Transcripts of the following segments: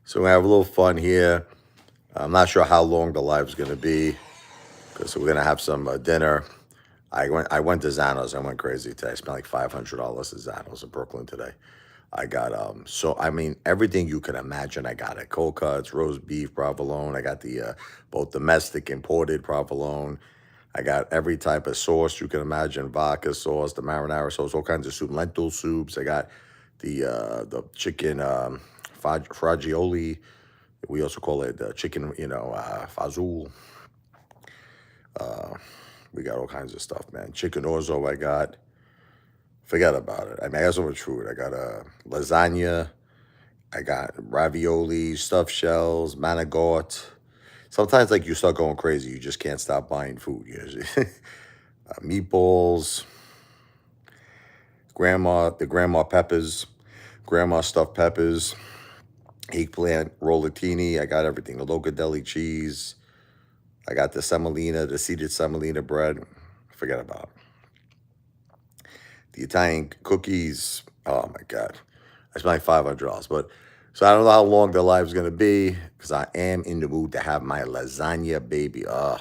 So we have a little fun here. I'm not sure how long the live's going to be because we're going to have some dinner. I went to Zano's. I went crazy today. I spent like $500 at Zano's in Brooklyn today. I got everything you can imagine. I got it: cold cuts, roast beef, provolone. I got the both domestic imported provolone. I got every type of sauce you can imagine: vodka sauce, the marinara sauce, all kinds of soup, lentil soups. I got the chicken fagioli. We also call it chicken, fazul. Uh, we got all kinds of stuff, man. Chicken orzo. I got. Forget about it. I mean, I got so much food. I got lasagna. I got ravioli, stuffed shells, manigot. Sometimes, like, you start going crazy. You just can't stop buying food. Meatballs, the grandma peppers, grandma stuffed peppers, eggplant, rollatini. I got everything. The locadeli cheese. I got the semolina, the seeded semolina bread. Forget about it. The Italian cookies. Oh my God. I spent like $500. But so I don't know how long the live's gonna be because I am in the mood to have my lasagna, baby. I'm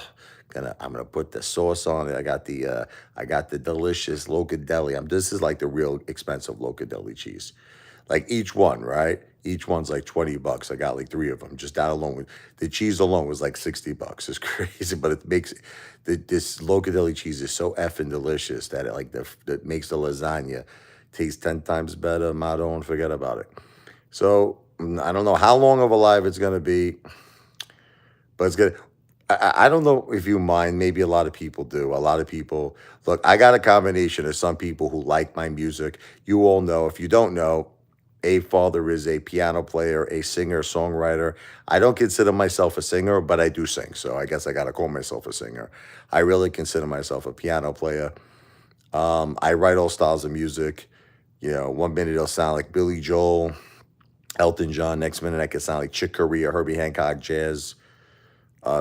gonna put the sauce on it. I got the delicious locadeli. This is like the real expensive locadeli cheese. Like each one, right? Each one's like $20. I got like three of them. Just that alone, the cheese alone was like $60. It's crazy, but it makes this locadeli cheese is so effing delicious that that makes the lasagna taste 10 times better. Ma, don't forget about it. So I don't know how long of a live it's gonna be, but it's gonna. I don't know if you mind. Maybe a lot of people do. A lot of people look. I got a combination of some people who like my music. You all know. If you don't know, Apefather is a piano player, a singer, songwriter. I don't consider myself a singer, but I do sing. So I guess I got to call myself a singer. I really consider myself a piano player. I write all styles of music. One minute it'll sound like Billy Joel, Elton John. Next minute I could sound like Chick Corea, Herbie Hancock, jazz.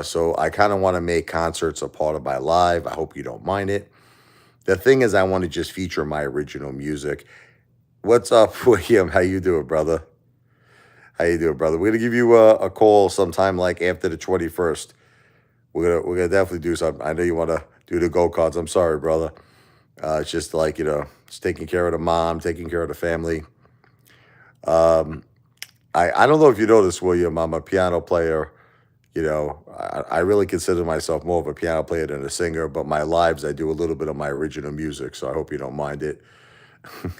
So I kind of want to make concerts a part of my live. I hope you don't mind it. The thing is, I want to just feature my original music. What's up, William? How you doing, brother? How you doing, brother? We're gonna give you a call sometime like after the 21st. We're gonna definitely do something. I know you want to do the go cards. I'm sorry, brother. It's just like it's taking care of the mom, taking care of the family. Um, I don't know if you know this, William. I'm a piano player. I really consider myself more of a piano player than a singer, but my lives, I do a little bit of my original music, so I hope you don't mind it.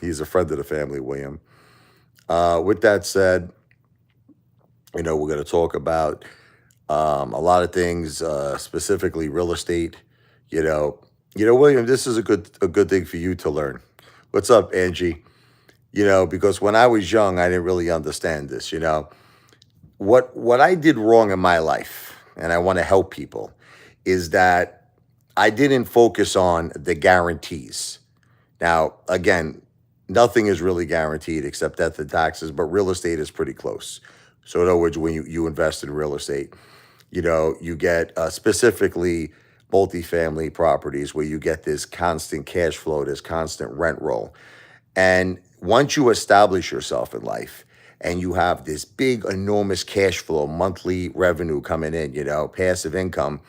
He's a friend of the family, William. With that said, we're going to talk about a lot of things, specifically real estate. You know, William, this is a good thing for you to learn. What's up, Angie? Because when I was young, I didn't really understand this. What I did wrong in my life, and I want to help people, is that I didn't focus on the guarantees. Now, again, nothing is really guaranteed except death and taxes, but real estate is pretty close. So, in other words, when you invest in real estate, you get specifically multifamily properties where you get this constant cash flow, this constant rent roll. And once you establish yourself in life and you have this big, enormous cash flow, monthly revenue coming in, passive income,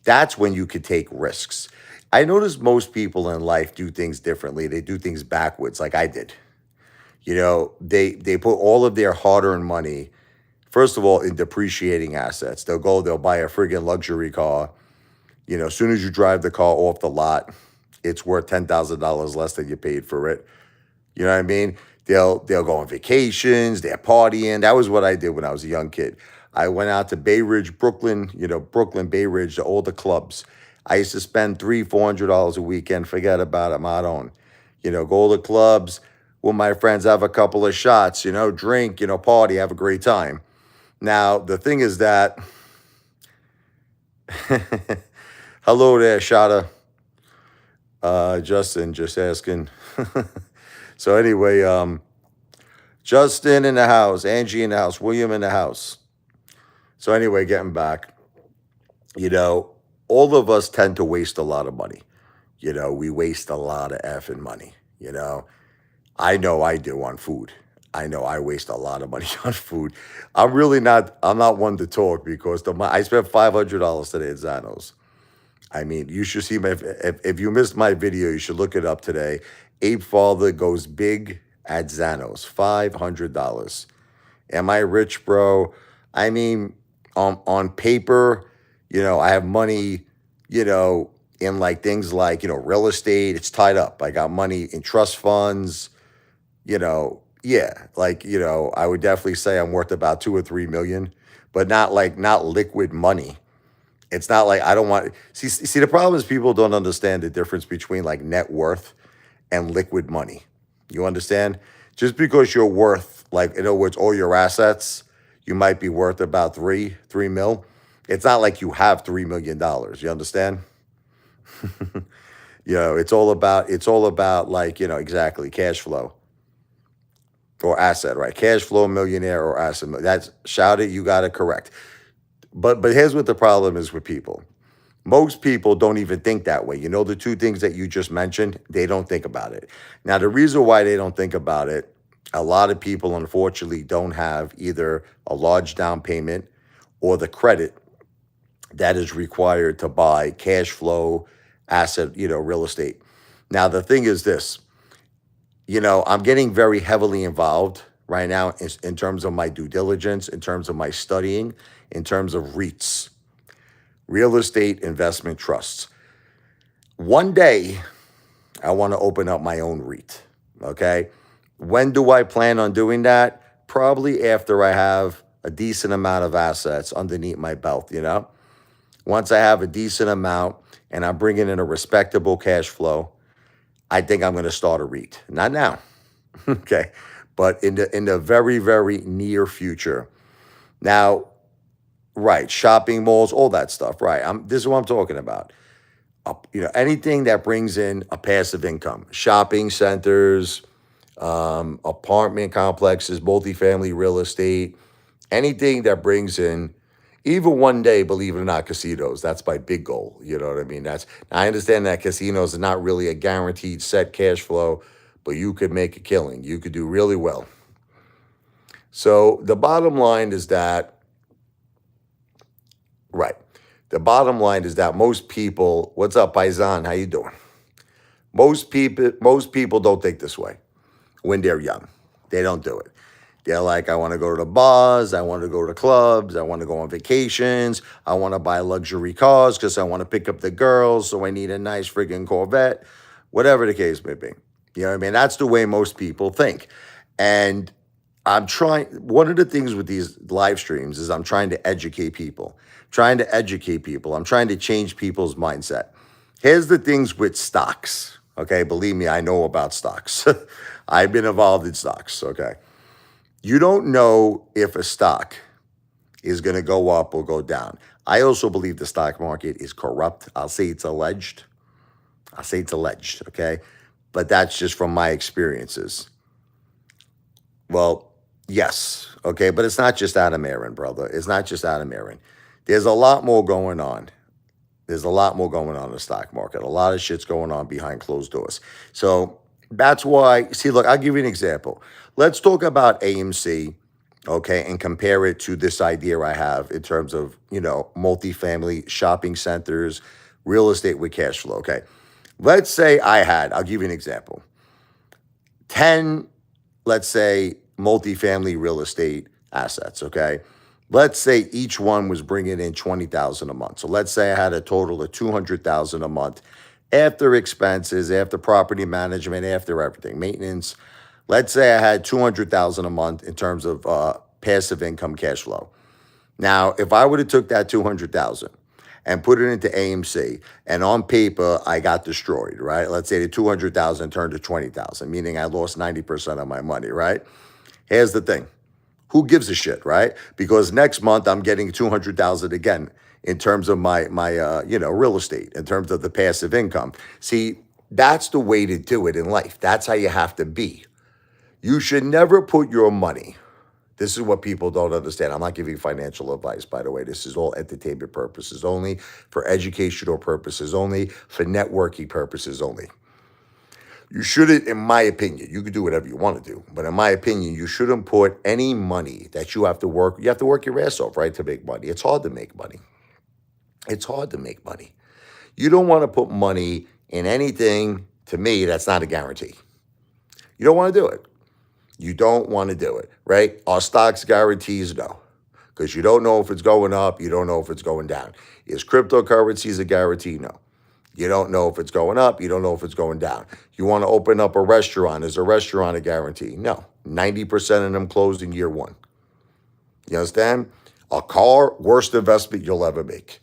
that's when you could take risks. I notice most people in life do things differently. They do things backwards, like I did. They put all of their hard-earned money, first of all, in depreciating assets. They'll buy a friggin' luxury car. As soon as you drive the car off the lot, it's worth $10,000 less than you paid for it. You know what I mean? They'll go on vacations, they're partying. That was what I did when I was a young kid. I went out to Bay Ridge, Brooklyn, Brooklyn, Bay Ridge, to all the clubs. I used to spend $300-$400 a weekend. Forget about it, I don't. Go to the clubs with my friends, have a couple of shots, drink, party, have a great time. Now, the thing is that, hello there, Shada. Justin, just asking. So anyway, Justin in the house, Angie in the house, William in the house. So anyway, getting back, all of us tend to waste a lot of money. We waste a lot of effing money. I know I do on food. I know I waste a lot of money on food. I'm not one to talk because I spent $500 today at Zano's. I mean, you should see if you missed my video, you should look it up today. Apefather goes big at Zano's, $500. Am I rich, bro? I mean, on paper, I have money, in like things like, real estate. It's tied up. I got money in trust funds, yeah, like, I would definitely say I'm worth about 2 or 3 million, but not liquid money. It's not like I don't want see the problem is people don't understand the difference between like net worth and liquid money. You understand? Just because you're worth, like, in other words, all your assets, you might be worth about 3 mil. It's not like you have $3 million. You understand? It's all about like, exactly, cash flow or asset, right? Cash flow millionaire or asset. That's shout it, you got it correct. But here's what the problem is with people. Most people don't even think that way. You know, the two things that you just mentioned, they don't think about it. Now, the reason why they don't think about it, a lot of people unfortunately don't have either a large down payment or the credit that is required to buy cash flow asset, real estate. Now, the thing is this, I'm getting very heavily involved right now in terms of my due diligence, in terms of my studying, in terms of REITs, real estate investment trusts. One day, I want to open up my own REIT. Okay. When do I plan on doing that? Probably after I have a decent amount of assets underneath my belt. Once I have a decent amount and I'm bringing in a respectable cash flow, I think I'm going to start a REIT. Not now. Okay. But in the very, very near future. Now, right, shopping malls, all that stuff. Right. This is what I'm talking about. Anything that brings in a passive income, shopping centers, apartment complexes, multifamily real estate, anything that brings in, even one day, believe it or not, casinos. That's my big goal. You know what I mean? I understand that casinos are not really a guaranteed set cash flow, but you could make a killing. You could do really well. So the bottom line is that, right. The bottom line is that most people, what's up, Paisan? How you doing? Most people don't think this way when they're young. They don't do it. They're like, I want to go to the bars, I want to go to clubs, I want to go on vacations, I want to buy luxury cars because I want to pick up the girls, so I need a nice friggin' Corvette, whatever the case may be. You know what I mean? That's the way most people think. And one of the things with these live streams is I'm trying to educate people, I'm trying to change people's mindset. Here's the things with stocks. Okay. Believe me, I know about stocks. I've been involved in stocks. Okay. You don't know if a stock is going to go up or go down. I also believe the stock market is corrupt. I'll say it's alleged. Okay. But that's just from my experiences. Well, yes. Okay. But it's not just Adam Aaron, brother. It's not just Adam Aaron. There's a lot more going on. There's a lot more going on in the stock market. A lot of shit's going on behind closed doors. So that's why, see, look, I'll give you an example. Let's talk about AMC, okay, and compare it to this idea I have in terms of, multifamily shopping centers, real estate with cash flow, okay? Let's say I'll give you an example, 10, let's say, multifamily real estate assets, okay? Let's say each one was bringing in $20,000 a month. So let's say I had a total of $200,000 a month after expenses, after property management, after everything, maintenance. Let's say I had $200,000 a month in terms of passive income cash flow. Now, if I would have took that $200,000 and put it into AMC, and on paper I got destroyed, right? Let's say the $200,000 turned to $20,000, meaning I lost 90% of my money, right? Here's the thing. Who gives a shit, right? Because next month I'm getting 200,000 again in terms of my real estate, in terms of the passive income. See, that's the way to do it in life. That's how you have to be. You should never put your money. This is what people don't understand. I'm not giving financial advice, by the way. This is all entertainment purposes only, for educational purposes only, for networking purposes only. You shouldn't, in my opinion, you could do whatever you want to do, but in my opinion, you shouldn't put any money that you have to work. You have to work your ass off, right, to make money. It's hard to make money. It's hard to make money. You don't want to put money in anything, to me, that's not a guarantee. You don't want to do it. You don't want to do it, right? Are stocks guarantees? No, because you don't know if it's going up. You don't know if it's going down. Is cryptocurrencies a guarantee? No. You don't know if it's going up. You don't know if it's going down. You want to open up a restaurant. Is a restaurant a guarantee? No. 90% of them closed in year one. You understand? A car, worst investment you'll ever make.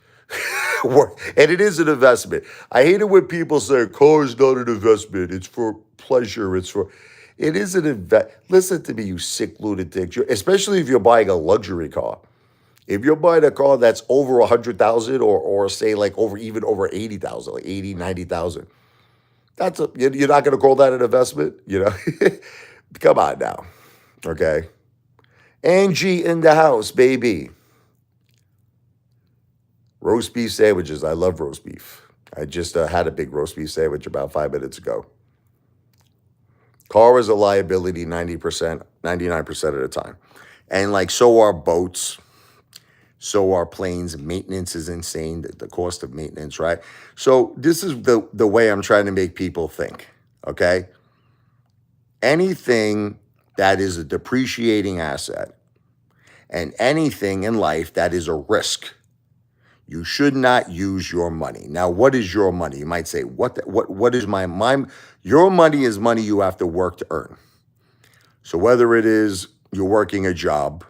And it is an investment. I hate it when people say, car is not an investment. It's for pleasure. It is an investment. Listen to me, you sick lunatic. Especially if you're buying a luxury car. If you're buying a car that's over 100,000 or say like even over 80,000, like 80, 90,000, you're not going to call that an investment, you know? Come on now. Okay. Angie in the house, baby. Roast beef sandwiches. I love roast beef. I just had a big roast beef sandwich about 5 minutes ago. Car is a liability 90%, 99% of the time. And like, so are boats. So are planes. Maintenance is insane, the cost of maintenance, right? So this is the way I'm trying to make people think, okay? Anything that is a depreciating asset and anything in life that is a risk, you should not use your money. Now, what is your money? You might say, what is my your money is money you have to work to earn. So whether it is you're working a job,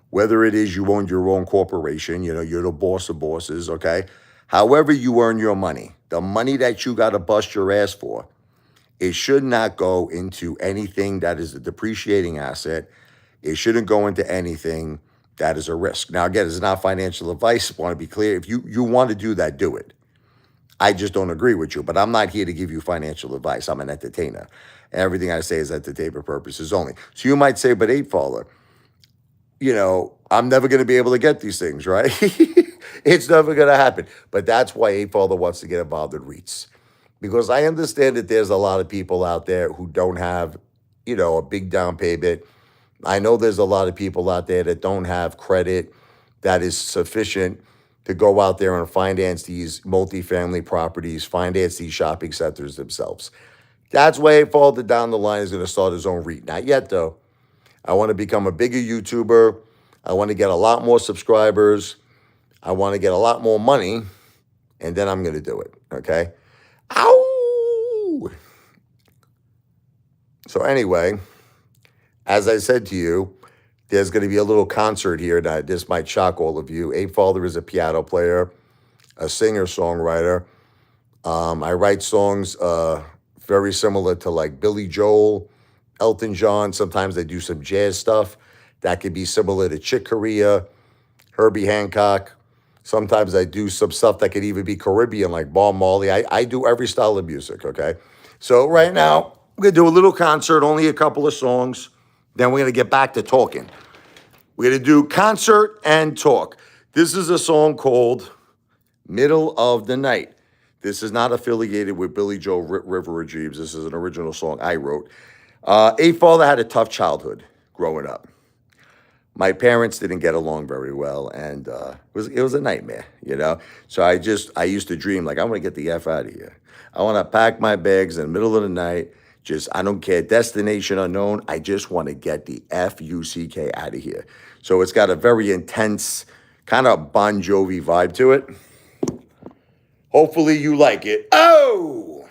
whether it is you own your own corporation, you know, you're the boss of bosses, okay? However you earn your money, the money that you got to bust your ass for, it should not go into anything that is a depreciating asset. It shouldn't go into anything that is a risk. Now, again, it's not financial advice. I want to be clear. If you want to do that, do it. I just don't agree with you, but I'm not here to give you financial advice. I'm an entertainer. Everything I say is entertainment purposes only. So you might say, but Apefather, you know, I'm never going to be able to get these things, right? It's never going to happen. But that's why Apefather wants to get involved in REITs. Because I understand that there's a lot of people out there who don't have, you know, a big down payment. I know there's a lot of people out there that don't have credit that is sufficient to go out there and finance these multifamily properties, finance these shopping centers themselves. That's why Apefather down the line is going to start his own REIT. Not yet, though. I want to become a bigger YouTuber. I want to get a lot more subscribers. I want to get a lot more money, and then I'm going to do it, okay? Ow! So anyway, as I said to you, there's going to be a little concert here that this might shock all of you. Apefather is a piano player, a singer-songwriter. I write songs very similar to like Billy Joel, Elton John. Sometimes I do some jazz stuff that could be similar to Chick Corea, Herbie Hancock. Sometimes I do some stuff that could even be Caribbean, like Bob Marley. I do every style of music, okay? So right now, we're going to do a little concert, only a couple of songs. Then we're going to get back to talking. We're going to do concert and talk. This is a song called Middle of the Night. This is not affiliated with Billy Joel River of Dreams. This is an original song I wrote. Apefather had a tough childhood growing up. My parents didn't get along very well, and it was a nightmare, you know? So I used to dream, like, I want to get the F out of here. I want to pack my bags in the middle of the night. I don't care, destination unknown. I just want to get the F-U-C-K out of here. So it's got a very intense, kind of Bon Jovi vibe to it. Hopefully you like it. Oh!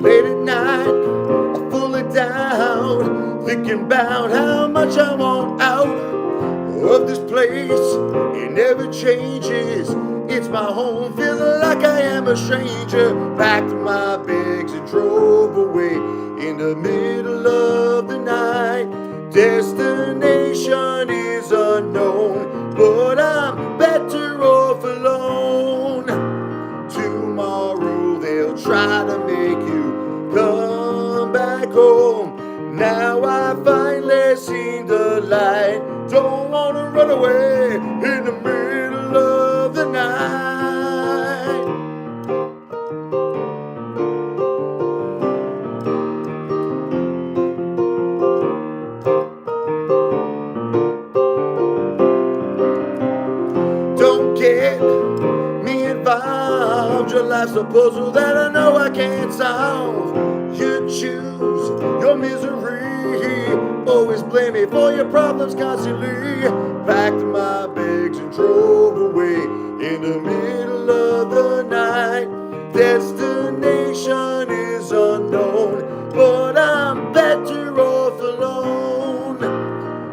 Late at night, I pull it down, thinking about how much I want out of this place. It never changes. It's my home, feeling like I am a stranger. Packed my bags and drove away in the middle of the night. Destination is unknown, but I'm better off alone. Tomorrow they'll try to make you come back home. your life's a puzzle that I know I can't solve. You choose your misery, always blame me for your problems constantly. Packed my bags and drove away in the middle of the night. Destination is unknown, but I'm better off alone.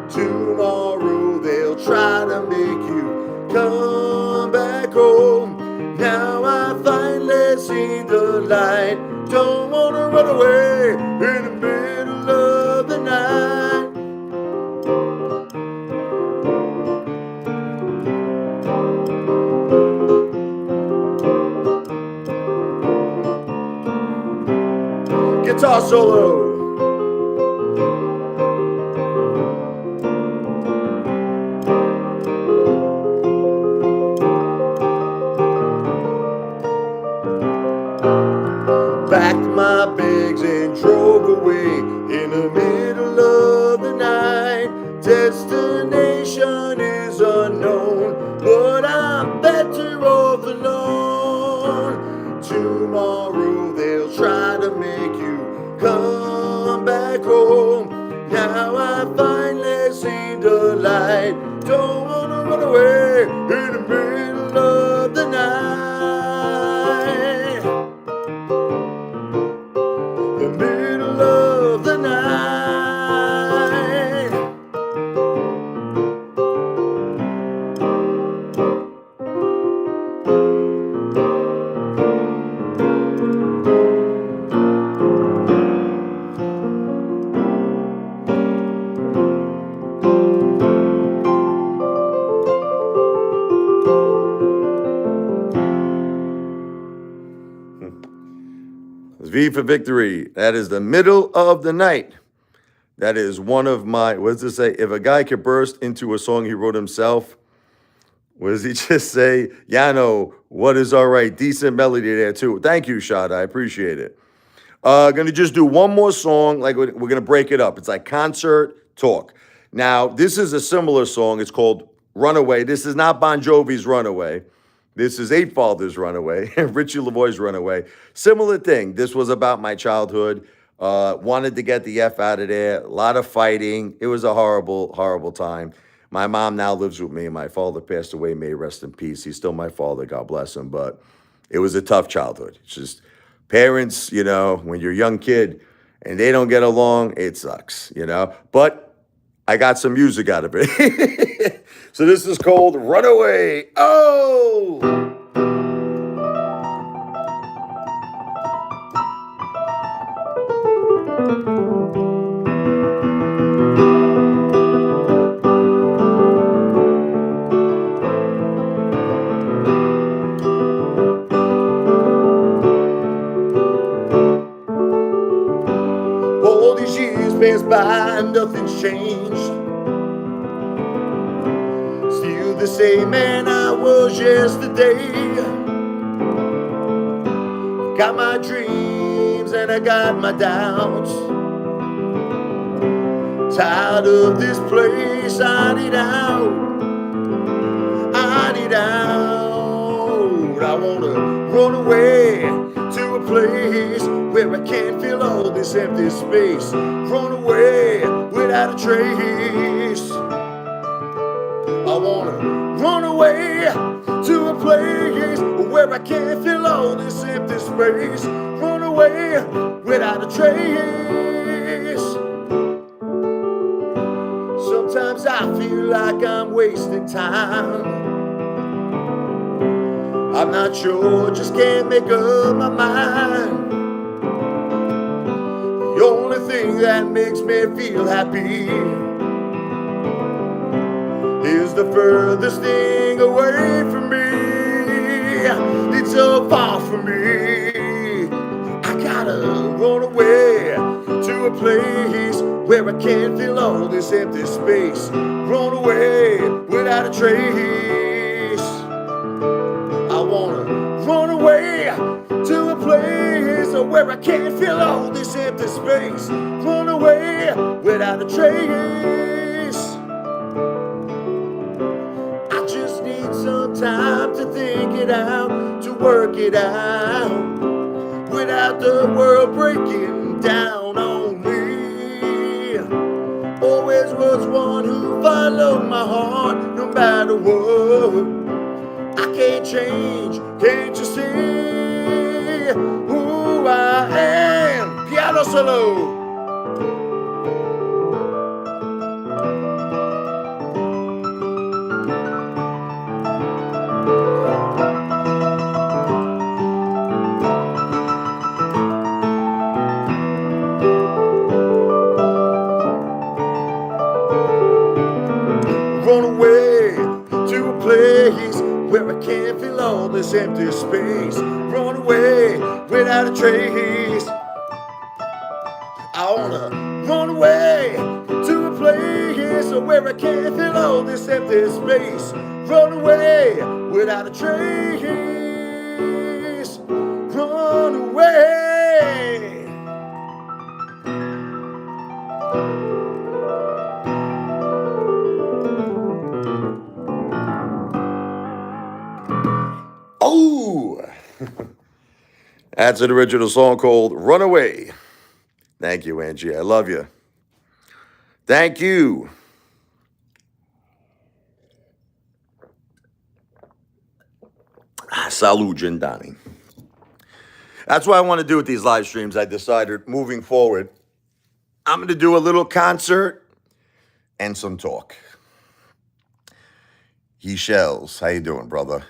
Tomorrow they'll try to make you come back home. Now I finally see the light. Don't wanna run away in the middle of the night. Guitar solo. Packed my bags and drove away in the middle of the night. Destination is unknown, but I'm better off alone. Tomorrow they'll try to make you come back home. Now I finally see the light. Don't wanna run away in the middle of the night. The middle of the night. V for victory. That is the middle of the night. That is one of my, what does it say? If a guy could burst into a song he wrote himself, what does he just say? Yano, what is all right? Decent melody there too. Thank you, Shad. I appreciate it. Gonna just do one more song. Like we're gonna break it up. It's like concert talk. Now, this is a similar song. It's called Runaway. This is not Bon Jovi's Runaway. This is Apefather's Runaway, Richie LaVoy's Runaway. Similar thing. This was about my childhood. Wanted to get the F out of there. A lot of fighting. It was a horrible, horrible time. My mom now lives with me. My father passed away. May he rest in peace. He's still my father. God bless him. But it was a tough childhood. It's just parents, you know, when you're a young kid and they don't get along, it sucks, you know. But I got some music out of it. So this is called Runaway. Oh! All these years passed by and nothing's changed. Still the same man I was yesterday. Got my dreams and I got my doubts. Tired of this place, I need out. I need out. I wanna run away to a place where I can't feel all this empty space. Run away without a trace. I wanna run away to a place where I can't feel all this empty space. Run away without a trace. Sometimes I feel like I'm wasting time. I'm not sure, just can't make up my mind. The only thing that makes me feel happy is the furthest thing away from me. It's so far from me. I gotta run away to a place where I can't feel all this empty space. Run away without a trace. I wanna run away to a place where I can't feel all this empty space. Run away without a trace. I just need some time to think it out, to work it out without the world breaking down on me. Always was one who followed my heart no matter what. I can't change, can't you see who I am? Piano solo. Run away to a place where I can't feel all this empty space. Run away without a trace. I wanna run away to a place where I can't feel all this empty space. Run away without a trace. Run away. Oh, that's an original song called Runaway. Thank you, Angie. I love you. Thank you. Salud, Jindani. That's what I want to do with these live streams. I decided moving forward, I'm going to do a little concert and some talk. He shells. How you doing, brother?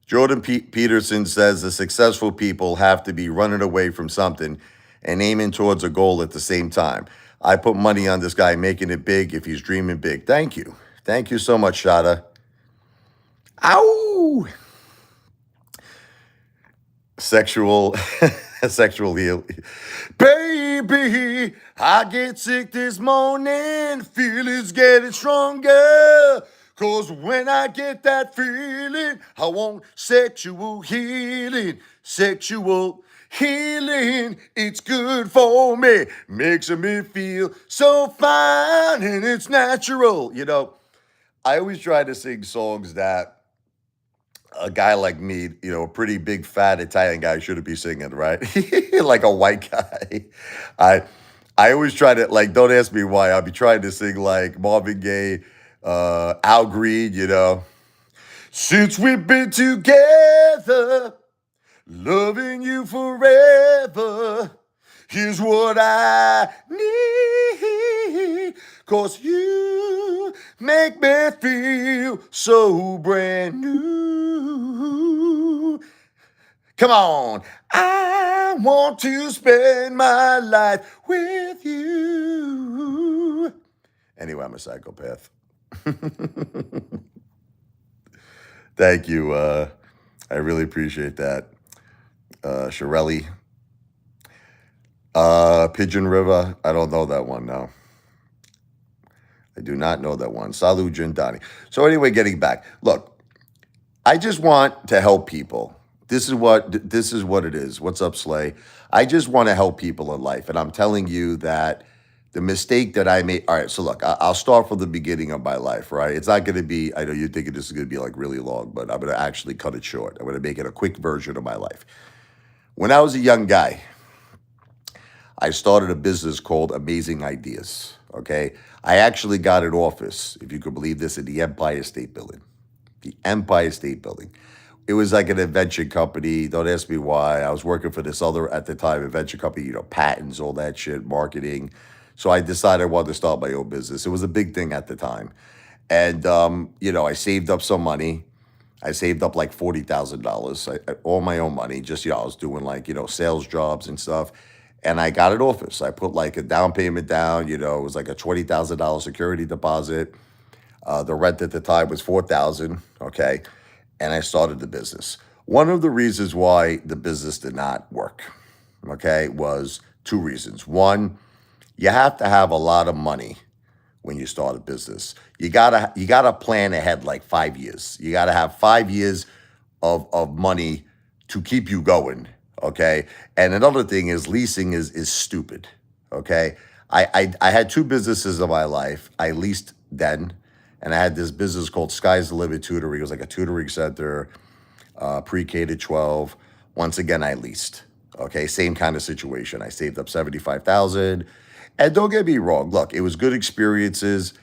Jordan Peterson says the successful people have to be running away from something and aiming towards a goal at the same time. I put money on this guy making it big if he's dreaming big. Thank you. Thank you so much, Shada. Ow! Sexual heal. Baby, I get sick this morning. Feeling's getting stronger. Cause when I get that feeling, I want sexual healing. Sexual healing, it's good for me. Makes me feel so fine and it's natural. You know, I always try to sing songs that a guy like me, you know, a pretty big fat Italian guy shouldn't be singing, right? Like a white guy. I always try to, like, don't ask me why. I'll be trying to sing like Marvin Gaye, Al Green, you know. Since we've been together, loving you forever, here's what I need. Cause you make me feel so brand new. Come on. I want to spend my life with you. Anyway, I'm a psychopath. Thank you. I really appreciate that. Shirelli. Pigeon River. I don't know that one now. I do not know that one. Salu Jindani. So anyway, getting back. Look, I just want to help people. This is what it is. What's up, Slay? I just want to help people in life. And I'm telling you that the mistake that I made. All right, so look, I'll start from the beginning of my life, right? It's not going to be, I know you're thinking this is going to be like really long, but I'm going to actually cut it short. I'm going to make it a quick version of my life. When I was a young guy, I started a business called Amazing Ideas, okay? I actually got an office, if you could believe this, in the Empire State Building. The Empire State Building. It was like an invention company. Don't ask me why. I was working for this other, at the time, invention company, you know, patents, all that shit, marketing. So I decided I wanted to start my own business. It was a big thing at the time. And, you know, I saved up some money. I saved up like $40,000, all my own money. Just, you know, I was doing like, you know, sales jobs and stuff. And I got an office. I put like a down payment down, you know, it was like a $20,000 security deposit. The rent at the time was $4,000, okay? And I started the business. One of the reasons why the business did not work, okay, was two reasons. One, you have to have a lot of money when you start a business. You gotta plan ahead like 5 years. You gotta have 5 years of money to keep you going, okay? And another thing is leasing is stupid, okay? I had two businesses in my life. I leased then, and I had this business called Sky's the Limit Tutoring. It was like a tutoring center. pre-K to 12. Once again, I leased. Okay, same kind of situation. I saved up 75,000. And don't get me wrong, look, it was good experiences.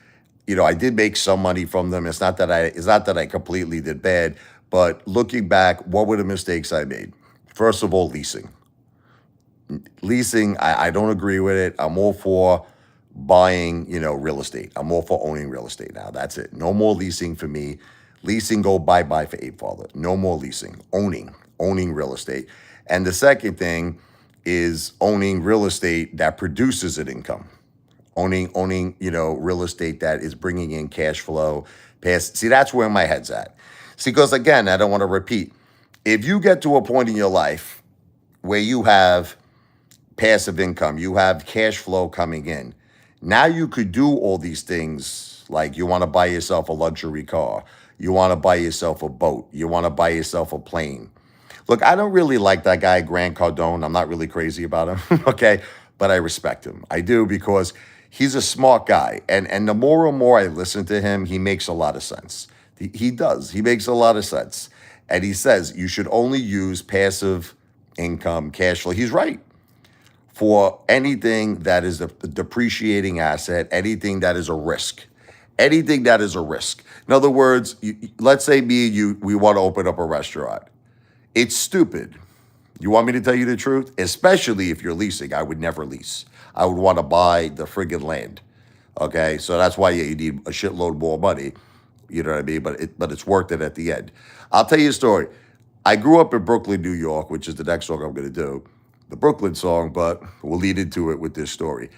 I did make some money from them. It's not that I completely did bad, but looking back, what were the mistakes I made? First of all, leasing. Leasing, I don't agree with it. I'm all for buying, real estate. I'm all for owning real estate now. That's it. No more leasing for me. Leasing, go bye-bye for Apefather. No more leasing. Owning real estate. And the second thing is owning real estate that produces an income. Owning, real estate that is bringing in cash flow. See, that's where my head's at. See, because again, I don't want to repeat. If you get to a point in your life where you have passive income, you have cash flow coming in. Now you could do all these things, like you want to buy yourself a luxury car, you want to buy yourself a boat, you want to buy yourself a plane. Look, I don't really like that guy, Grant Cardone. I'm not really crazy about him, okay? But I respect him. I do, because he's a smart guy. And the more and more I listen to him, he makes a lot of sense. He does. He makes a lot of sense. And he says you should only use passive income, cash flow. He's right. For anything that is a depreciating asset, anything that is a risk. Anything that is a risk. In other words, let's say me and you, we want to open up a restaurant. It's stupid. You want me to tell you the truth? Especially if you're leasing. I would never lease. I would want to buy the friggin' land. Okay? So that's why you need a shitload more money. You know what I mean? But it's worth it at the end. I'll tell you a story. I grew up in Brooklyn, New York, which is the next song I'm going to do. The Brooklyn song, but we'll lead into it with this story.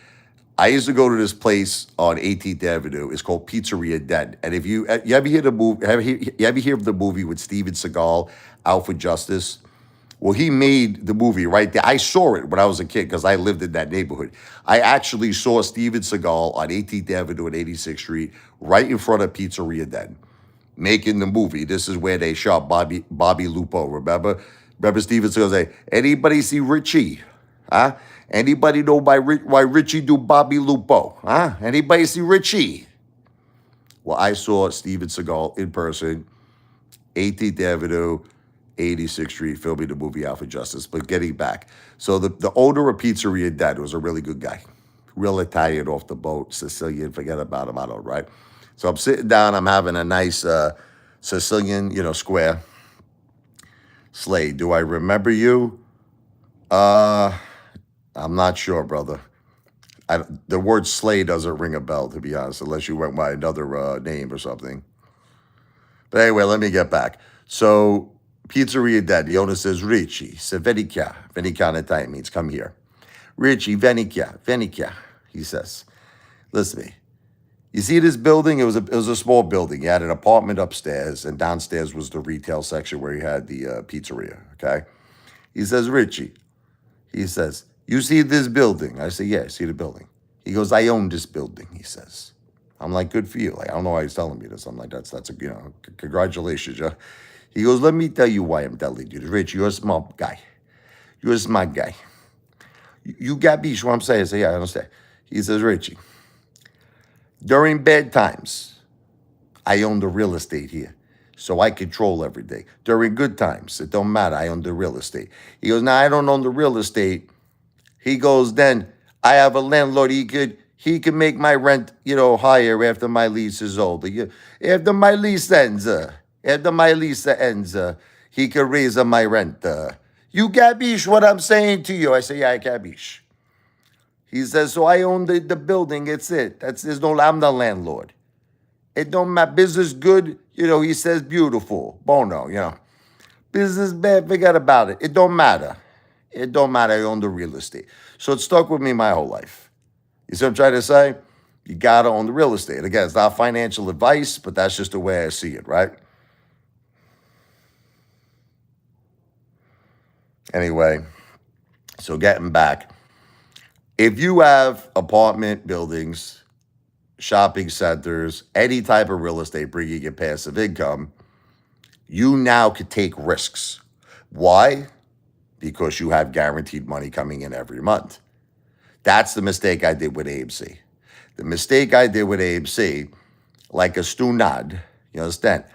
I used to go to this place on 18th Avenue. It's called Pizzeria Den. And if you ever hear the movie, you ever hear of the movie with Steven Seagal, Out for Justice? Well, he made the movie right there. I saw it when I was a kid because I lived in that neighborhood. I actually saw Steven Seagal on 18th Avenue and 86th Street, right in front of Pizzeria Den, making the movie. This is where they shot Bobby Lupo. Remember Steven Seagal say, "Anybody see Richie? Huh? Anybody know why Richie do Bobby Lupo? Huh? Anybody see Richie?" Well, I saw Steven Seagal in person, 18th Avenue, 86th Street, filming the movie Out for Justice. But getting back, so the owner of Pizzeria Den was a really good guy, real Italian off the boat, Sicilian. Forget about him, I don't, right? So I'm sitting down, I'm having a nice Sicilian, square. Slade, do I remember you? I'm not sure, brother. The word Slade doesn't ring a bell, to be honest, unless you went by another name or something. But anyway, let me get back. So, Pizzeria Den, the owner says, "Ricci, se venica." Venica in Italian means come here. "Ricci, venica," he says. "Listen to me. You see this building? It was a small building. You had an apartment upstairs, and downstairs was the retail section where you had the pizzeria, okay?" He says, "Richie," he says, "you see this building?" I say, "Yeah, I see the building." He goes, "I own this building," he says. I'm like, "Good for you." Like, I don't know why he's telling me this. I'm like, that's congratulations, yeah. He goes, "Let me tell you why I'm telling you this. Rich, you're a smart guy. You're a smart guy. You got me, what I'm saying." I say, "Yeah, I understand." He says, "Richie, during bad times, I own the real estate here. So I control everything. During good times, it don't matter. I own the real estate." He goes, "Now I don't own the real estate." He goes, "Then I have a landlord. He could make my rent, higher after my lease is over. After my lease ends, he could raise my rent. You gabish what I'm saying to you?" I say, "Yeah, I gabish." He says, "So I own the building. It's it. I'm the landlord. It don't matter. Business good, he says beautiful. Bono. Business bad, forget about it. It don't matter. It don't matter. I own the real estate." So it stuck with me my whole life. You see what I'm trying to say? You gotta own the real estate. Again, it's not financial advice, but that's just the way I see it, right? Anyway, so getting back. If you have apartment buildings, shopping centers, any type of real estate bringing in passive income, you now could take risks. Why? Because you have guaranteed money coming in every month. That's the mistake I did with AMC. The mistake I did with AMC, like a stunad, you understand?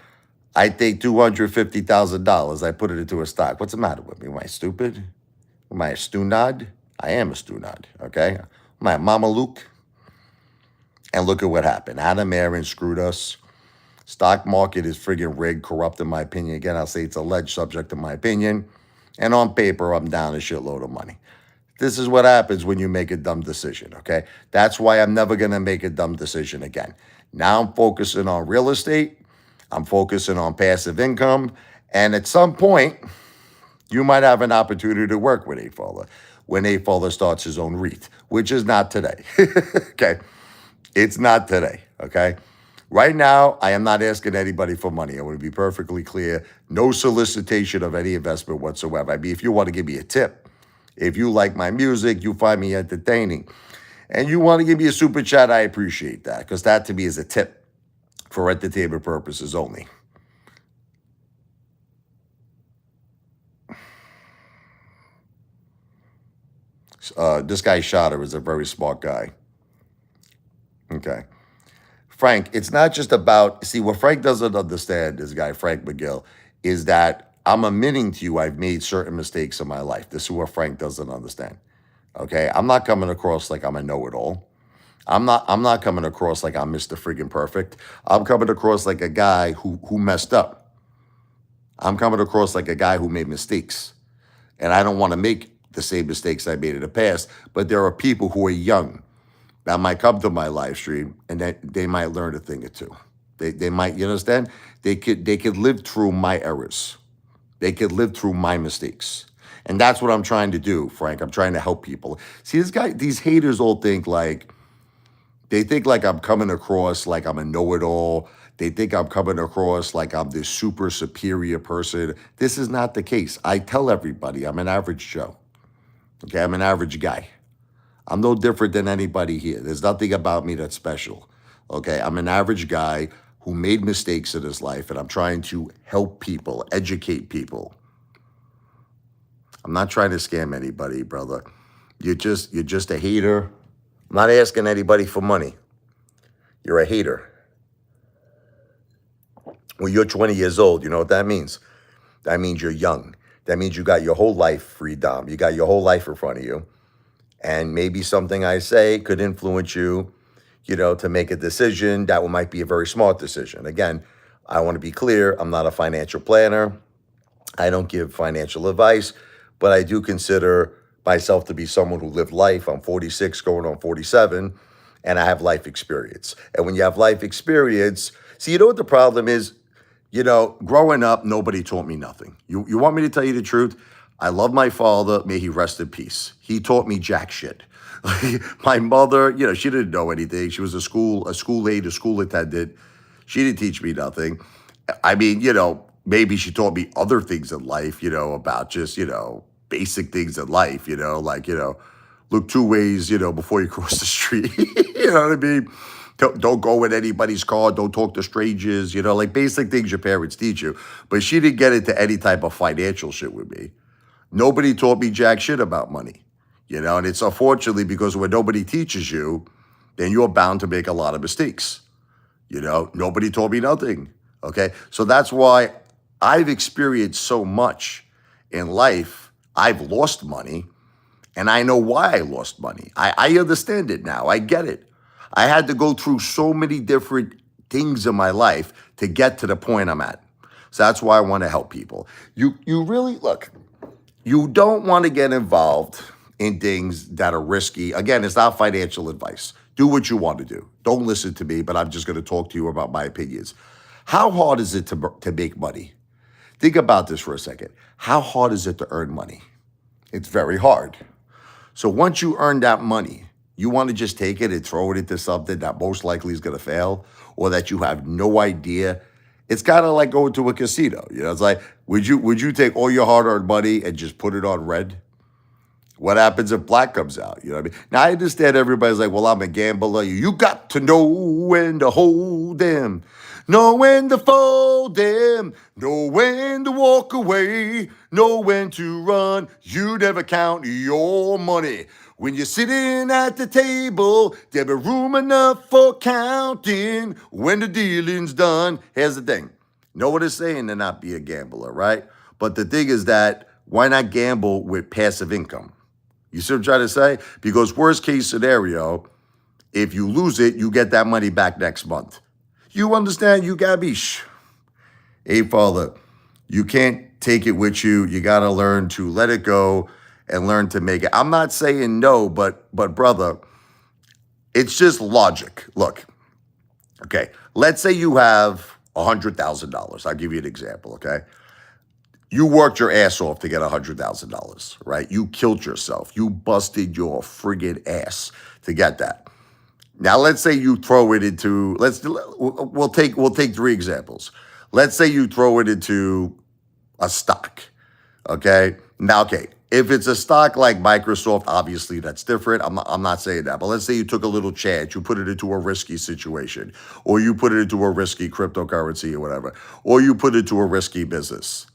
I take $250,000. I put it into a stock. What's the matter with me? Am I stupid? Am I a stunad? I am a stunad. Okay. Am I a Mama Luke? And look at what happened. Adam Aaron screwed us. Stock market is friggin' rigged, corrupt in my opinion. Again, I'll say it's alleged, subject to my opinion. And on paper, I'm down a shitload of money. This is what happens when you make a dumb decision, okay? That's why I'm never gonna make a dumb decision again. Now I'm focusing on real estate. I'm focusing on passive income. And at some point, you might have an opportunity to work with Apefather when Apefather starts his own REIT, which is not today, okay? It's not today, okay? Right now, I am not asking anybody for money. I want to be perfectly clear. No solicitation of any investment whatsoever. I mean, if you want to give me a tip, if you like my music, you find me entertaining, and you want to give me a super chat, I appreciate that, because that to me is a tip for entertainment purposes only. This guy Shotter is a very smart guy. Okay. Frank, it's not just about, see, what Frank doesn't understand, this guy, Frank McGill, is that I'm admitting to you I've made certain mistakes in my life. This is what Frank doesn't understand. Okay. I'm not coming across like I'm a know-it-all. I'm not coming across like I'm Mr. Friggin' Perfect. I'm coming across like a guy who messed up. I'm coming across like a guy who made mistakes. And I don't want to make the same mistakes I made in the past, but there are people who are young that might come to my live stream and that they might learn a thing or two. They might, you understand? They could live through my errors. They could live through my mistakes. And that's what I'm trying to do, Frank. I'm trying to help people. See, these haters all think like, they think like I'm coming across like I'm a know-it-all. They think I'm coming across like I'm this super superior person. This is not the case. I tell everybody I'm an average Joe. Okay, I'm an average guy. I'm no different than anybody here. There's nothing about me that's special. Okay, I'm an average guy who made mistakes in his life, and I'm trying to help people, educate people. I'm not trying to scam anybody, brother. You're just a hater. I'm not asking anybody for money. You're a hater. Well, you're 20 years old. You know what that means? That means you're young. That means you got your whole life freedom. You got your whole life in front of you. And maybe something I say could influence you, to make a decision that might be a very smart decision. Again, I want to be clear. I'm not a financial planner. I don't give financial advice, but I do consider myself to be someone who lived life. I'm 46 going on 47, and I have life experience. And when you have life experience, see, you know what the problem is? Growing up, nobody taught me nothing. You want me to tell you the truth? I love my father. May he rest in peace. He taught me jack shit. My mother, she didn't know anything. She was a school aide, a school attendant. She didn't teach me nothing. I mean, maybe she taught me other things in life, about just, basic things in life, like, look two ways, before you cross the street. You know what I mean? Don't go in anybody's car. Don't talk to strangers, like basic things your parents teach you. But she didn't get into any type of financial shit with me. Nobody taught me jack shit about money, and it's unfortunately because when nobody teaches you, then you're bound to make a lot of mistakes. Nobody taught me nothing. Okay. So that's why I've experienced so much in life. I've lost money and I know why I lost money. I understand it now. I get it. I had to go through so many different things in my life to get to the point I'm at. So that's why I want to help people. You really look. You don't want to get involved in things that are risky. Again, it's not financial advice. Do what you want to do. Don't listen to me, but I'm just going to talk to you about my opinions. How hard is it to make money? Think about this for a second. How hard is it to earn money? It's very hard. So once you earn that money, you want to just take it and throw it into something that most likely is going to fail or that you have no idea. It's kind of like going to a casino. It's like, would you take all your hard-earned money and just put it on red? What happens if black comes out? You know what I mean? Now, I understand everybody's like, well, I'm a gambler. You got to know when to hold them, know when to fold them, know when to walk away, know when to run. You never count your money. When you're sitting at the table, there be room enough for counting when the dealing's done. Here's the thing. No one is saying to not be a gambler, right? But the thing is that why not gamble with passive income? You see what I'm trying to say? Because worst case scenario, if you lose it, you get that money back next month. You understand? You gotta be, hey, father, you can't take it with you. You gotta learn to let it go and learn to make it. I'm not saying no, but brother, it's just logic. Look, okay, let's say you have $100,000. I'll give you an example, okay? You worked your ass off to get $100,000, right? You killed yourself. You busted your friggin' ass to get that. Now, let's say you throw it into, we'll take three examples. Let's say you throw it into a stock, okay? Now, okay, if it's a stock like Microsoft, obviously that's different. I'm not saying that, but let's say you took a little chance, you put it into a risky situation, or you put it into a risky cryptocurrency or whatever, or you put it into a risky business.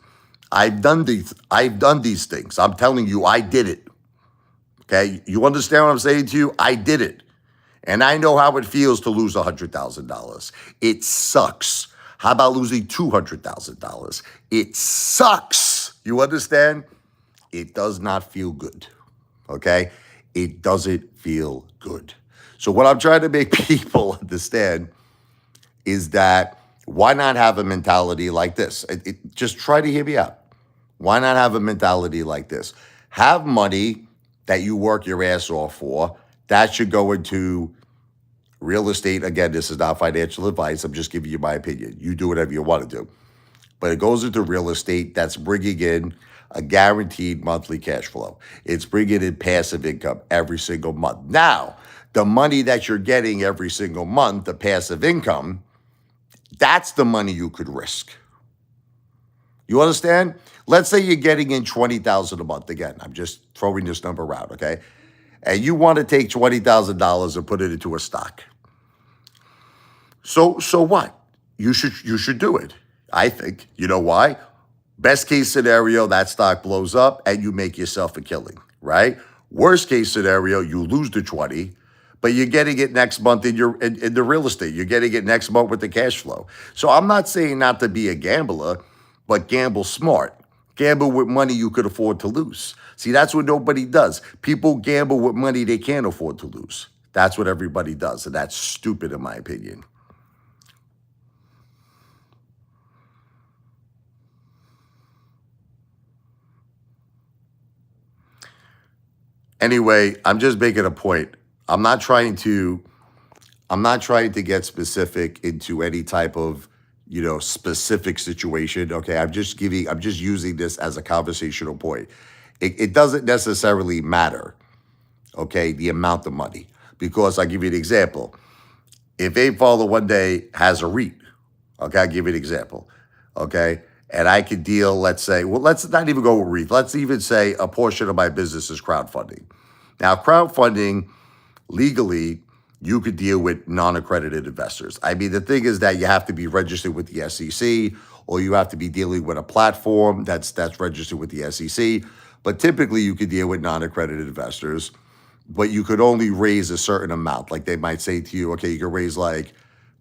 I've done these things. I'm telling you, I did it. Okay, you understand what I'm saying to you? I did it. And I know how it feels to lose $100,000. It sucks. How about losing $200,000? It sucks. You understand? It does not feel good. Okay? It doesn't feel good. So, what I'm trying to make people understand is that why not have a mentality like this? Just try to hear me out. Why not have a mentality like this? Have money that you work your ass off for. That should go into real estate. Again, this is not financial advice. I'm just giving you my opinion. You do whatever you want to do. But it goes into real estate that's bringing in a guaranteed monthly cash flow. It's bringing in passive income every single month. Now, the money that you're getting every single month, the passive income, that's the money you could risk. You understand? Let's say you're getting in 20,000 a month. Again, I'm just throwing this number out, okay? And you want to take $20,000 and put it into a stock. So what? You should do it. I think. You know why? Best case scenario, that stock blows up and you make yourself a killing, right? Worst case scenario, you lose the 20, but you're getting it next month in the real estate. You're getting it next month with the cash flow. So I'm not saying not to be a gambler, but gamble smart. Gamble with money you could afford to lose. See, that's what nobody does. People gamble with money they can't afford to lose. That's what everybody does, and that's stupid in my opinion. Anyway, I'm just making a point. I'm not trying to I'm not trying to get specific into any type of, specific situation. Okay. I'm just using this as a conversational point. It doesn't necessarily matter, okay, the amount of money. Because I'll give you an example. If a father one day has a REIT, okay, I'll give you an example, okay, and I could deal, let's say, well, let's not even go with REIT. Let's even say a portion of my business is crowdfunding. Now, crowdfunding, legally, you could deal with non-accredited investors. I mean, the thing is that you have to be registered with the SEC, or you have to be dealing with a platform that's registered with the SEC. But typically, you could deal with non-accredited investors, but you could only raise a certain amount. Like they might say to you, okay, you can raise like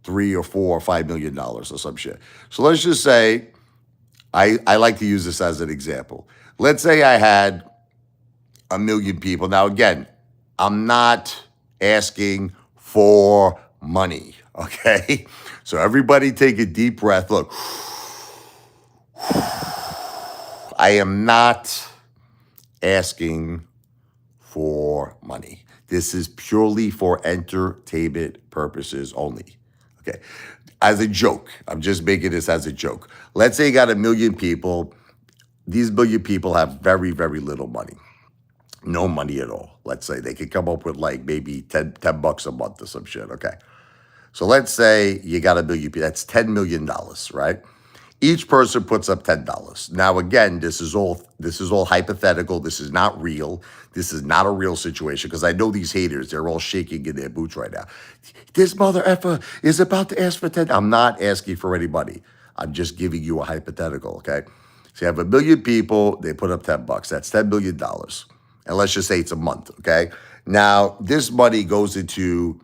3 or 4 or $5 million or some shit. So let's just say I like to use this as an example. Let's say I had 1 million people. Now, again, I'm not asking for money, okay? So everybody take a deep breath. Look, I am not asking for money. This is purely for entertainment purposes only, okay? As a joke, I'm just making this as a joke. Let's say you got 1 million people. These 1 million people have very, very little money. No money at all. Let's say they could come up with like maybe 10 bucks a month or some shit. Okay. So let's say you got 1 million people. That's $10 million, right? Each person puts up $10. Now, again, this is all hypothetical. This is not real. This is not a real situation because I know these haters, they're all shaking in their boots right now. This mother effer is about to ask for 10. I'm not asking for any money. I'm just giving you a hypothetical, okay? So you have 1 million people, they put up 10 bucks. That's $10 million. And let's just say it's a month, okay? Now, this money goes into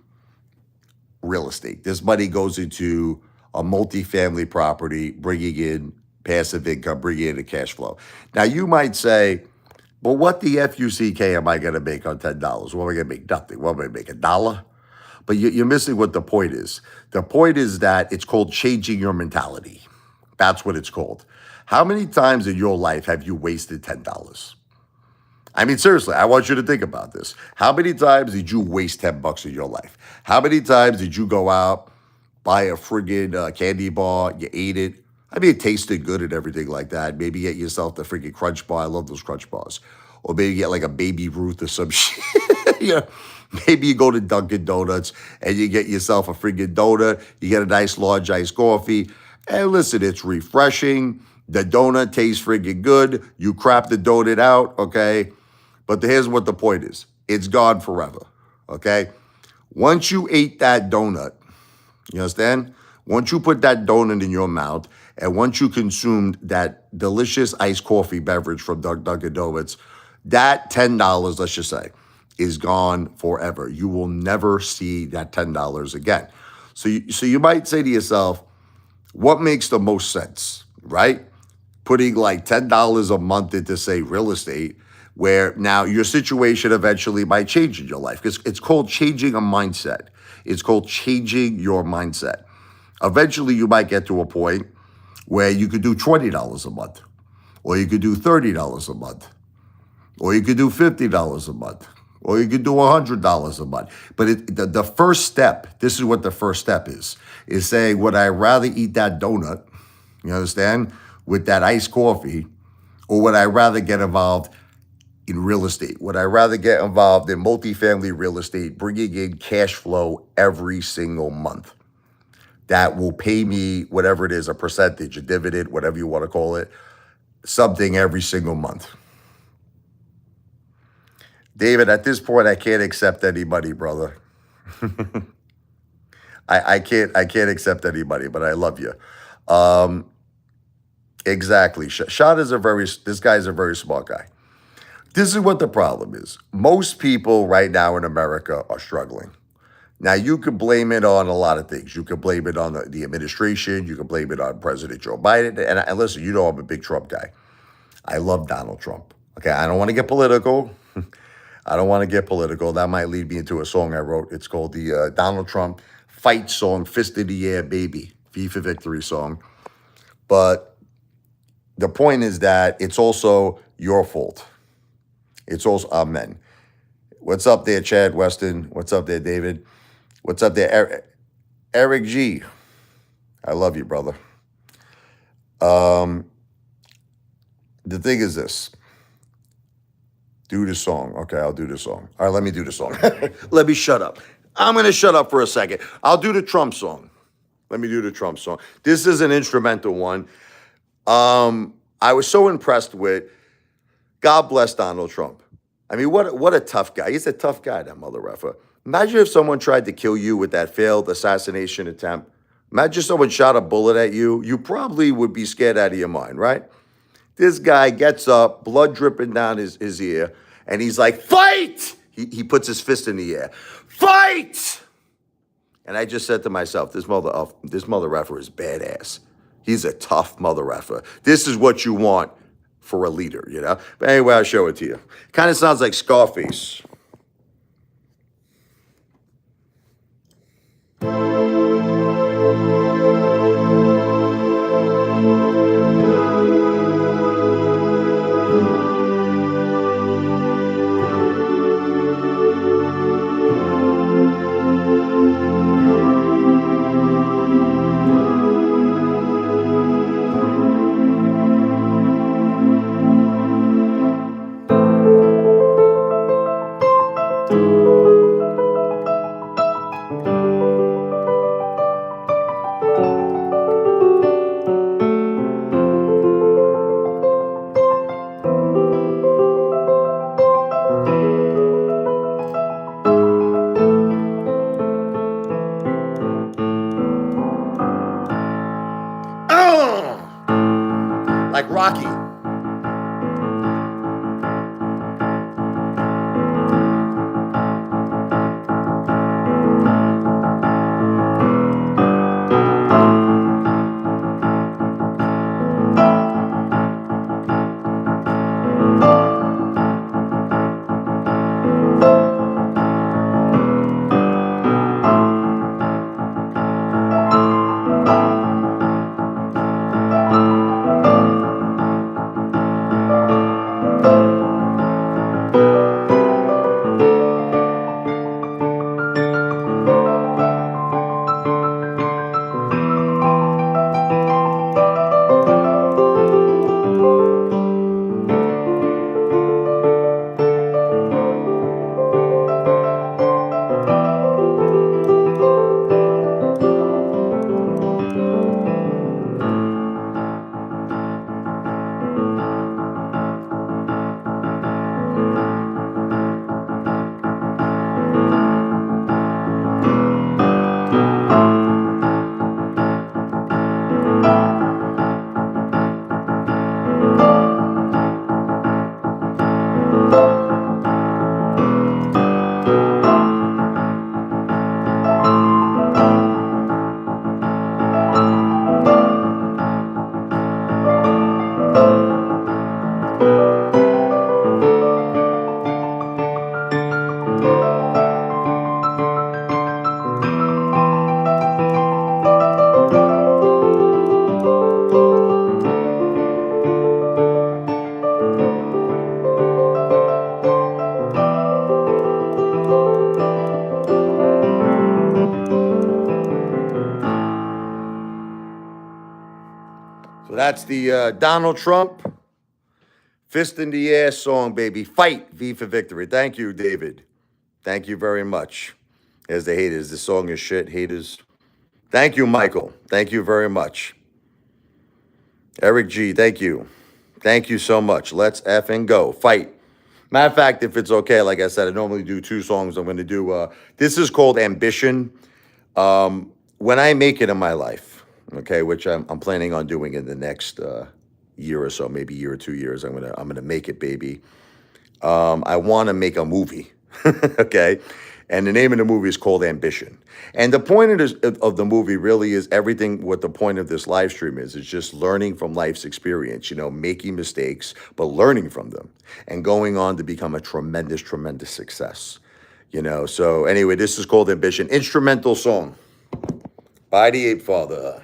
real estate. This money goes into a multifamily property, bringing in passive income, bringing in a cash flow. Now, you might say, but what the FUCK am I going to make on $10? What am I going to make? Nothing. What am I going to make? $1? But you're missing what the point is. The point is that it's called changing your mentality. That's what it's called. How many times in your life have you wasted $10? I mean, seriously, I want you to think about this. How many times did you waste $10 in your life? How many times did you go out, buy a friggin' candy bar, you ate it? I mean, it tasted good and everything like that. Maybe get yourself the friggin' Crunch Bar. I love those Crunch Bars. Or maybe get like a Baby Ruth or some shit. You know, maybe you go to Dunkin' Donuts and you get yourself a friggin' donut. You get a nice large iced coffee. And listen, it's refreshing. The donut tastes friggin' good. You crap the donut out, okay? But here's what the point is. It's gone forever, okay? Once you ate that donut, you understand? Once you put that donut in your mouth, and once you consumed that delicious iced coffee beverage from Dunkin' Donuts, that $10, let's just say, is gone forever. You will never see that $10 again. So you might say to yourself, what makes the most sense, right? Putting like $10 a month into, say, real estate, where now your situation eventually might change in your life, because it's called changing a mindset. It's called changing your mindset. Eventually, you might get to a point where you could do $20 a month, or you could do $30 a month, or you could do $50 a month, or you could do $100 a month. But the first step, this is what the first step is saying, would I rather eat that donut, you understand, with that iced coffee, or would I rather get involved in real estate? Would I rather get involved in multifamily real estate, bringing in cash flow every single month that will pay me whatever it is, a percentage, a dividend, whatever you want to call it, something every single month? David, at this point, I can't accept anybody, brother. I can't accept anybody, but I love you. Exactly. Shad is this guy's a very smart guy. This is what the problem is. Most people right now in America are struggling. Now, you can blame it on a lot of things. You can blame it on the administration. You can blame it on President Joe Biden. And listen, you know I'm a big Trump guy. I love Donald Trump. Okay, I don't want to get political. I don't want to get political. That might lead me into a song I wrote. It's called the Donald Trump fight song, Fist in the Air, Baby, FIFA Victory song. But the point is that it's also your fault. It's also, amen. What's up there, Chad Weston? What's up there, David? What's up there, Eric G? I love you, brother. The thing is this. Do the song. Okay, I'll do the song. All right, let me do the song. Let me shut up. I'm going to shut up for a second. I'll do the Trump song. Let me do the Trump song. This is an instrumental one. I was so impressed with, God bless Donald Trump. I mean, what a tough guy. He's a tough guy, that mother effer. Imagine if someone tried to kill you with that failed assassination attempt. Imagine someone shot a bullet at you. You probably would be scared out of your mind, right? This guy gets up, blood dripping down his ear, and he's like, fight! He puts his fist in the air. Fight! And I just said to myself, this mother effer is badass. He's a tough mother effer. This is what you want for a leader, you know? But anyway, I'll show it to you. Kind of sounds like Scarface. Like Rocky. That's the Donald Trump fist in the ass song, baby. Fight, V for victory. Thank you, David. Thank you very much. As the haters, the song is shit, haters. Thank you, Michael. Thank you very much. Eric G, thank you. Thank you so much. Let's effing go. Fight. Matter of fact, if it's okay, like I said, I normally do two songs. I'm going to do, this is called Ambition. When I make it in my life, okay, which I'm planning on doing in the next year or so, maybe year or 2 years, I'm gonna make it, baby. I want to make a movie, okay, and the name of the movie is called Ambition. And the point of the movie really is everything. What the point of this live stream is just learning from life's experience. You know, making mistakes, but learning from them and going on to become a tremendous, tremendous success. You know. So anyway, this is called Ambition. Instrumental song by the Apefather.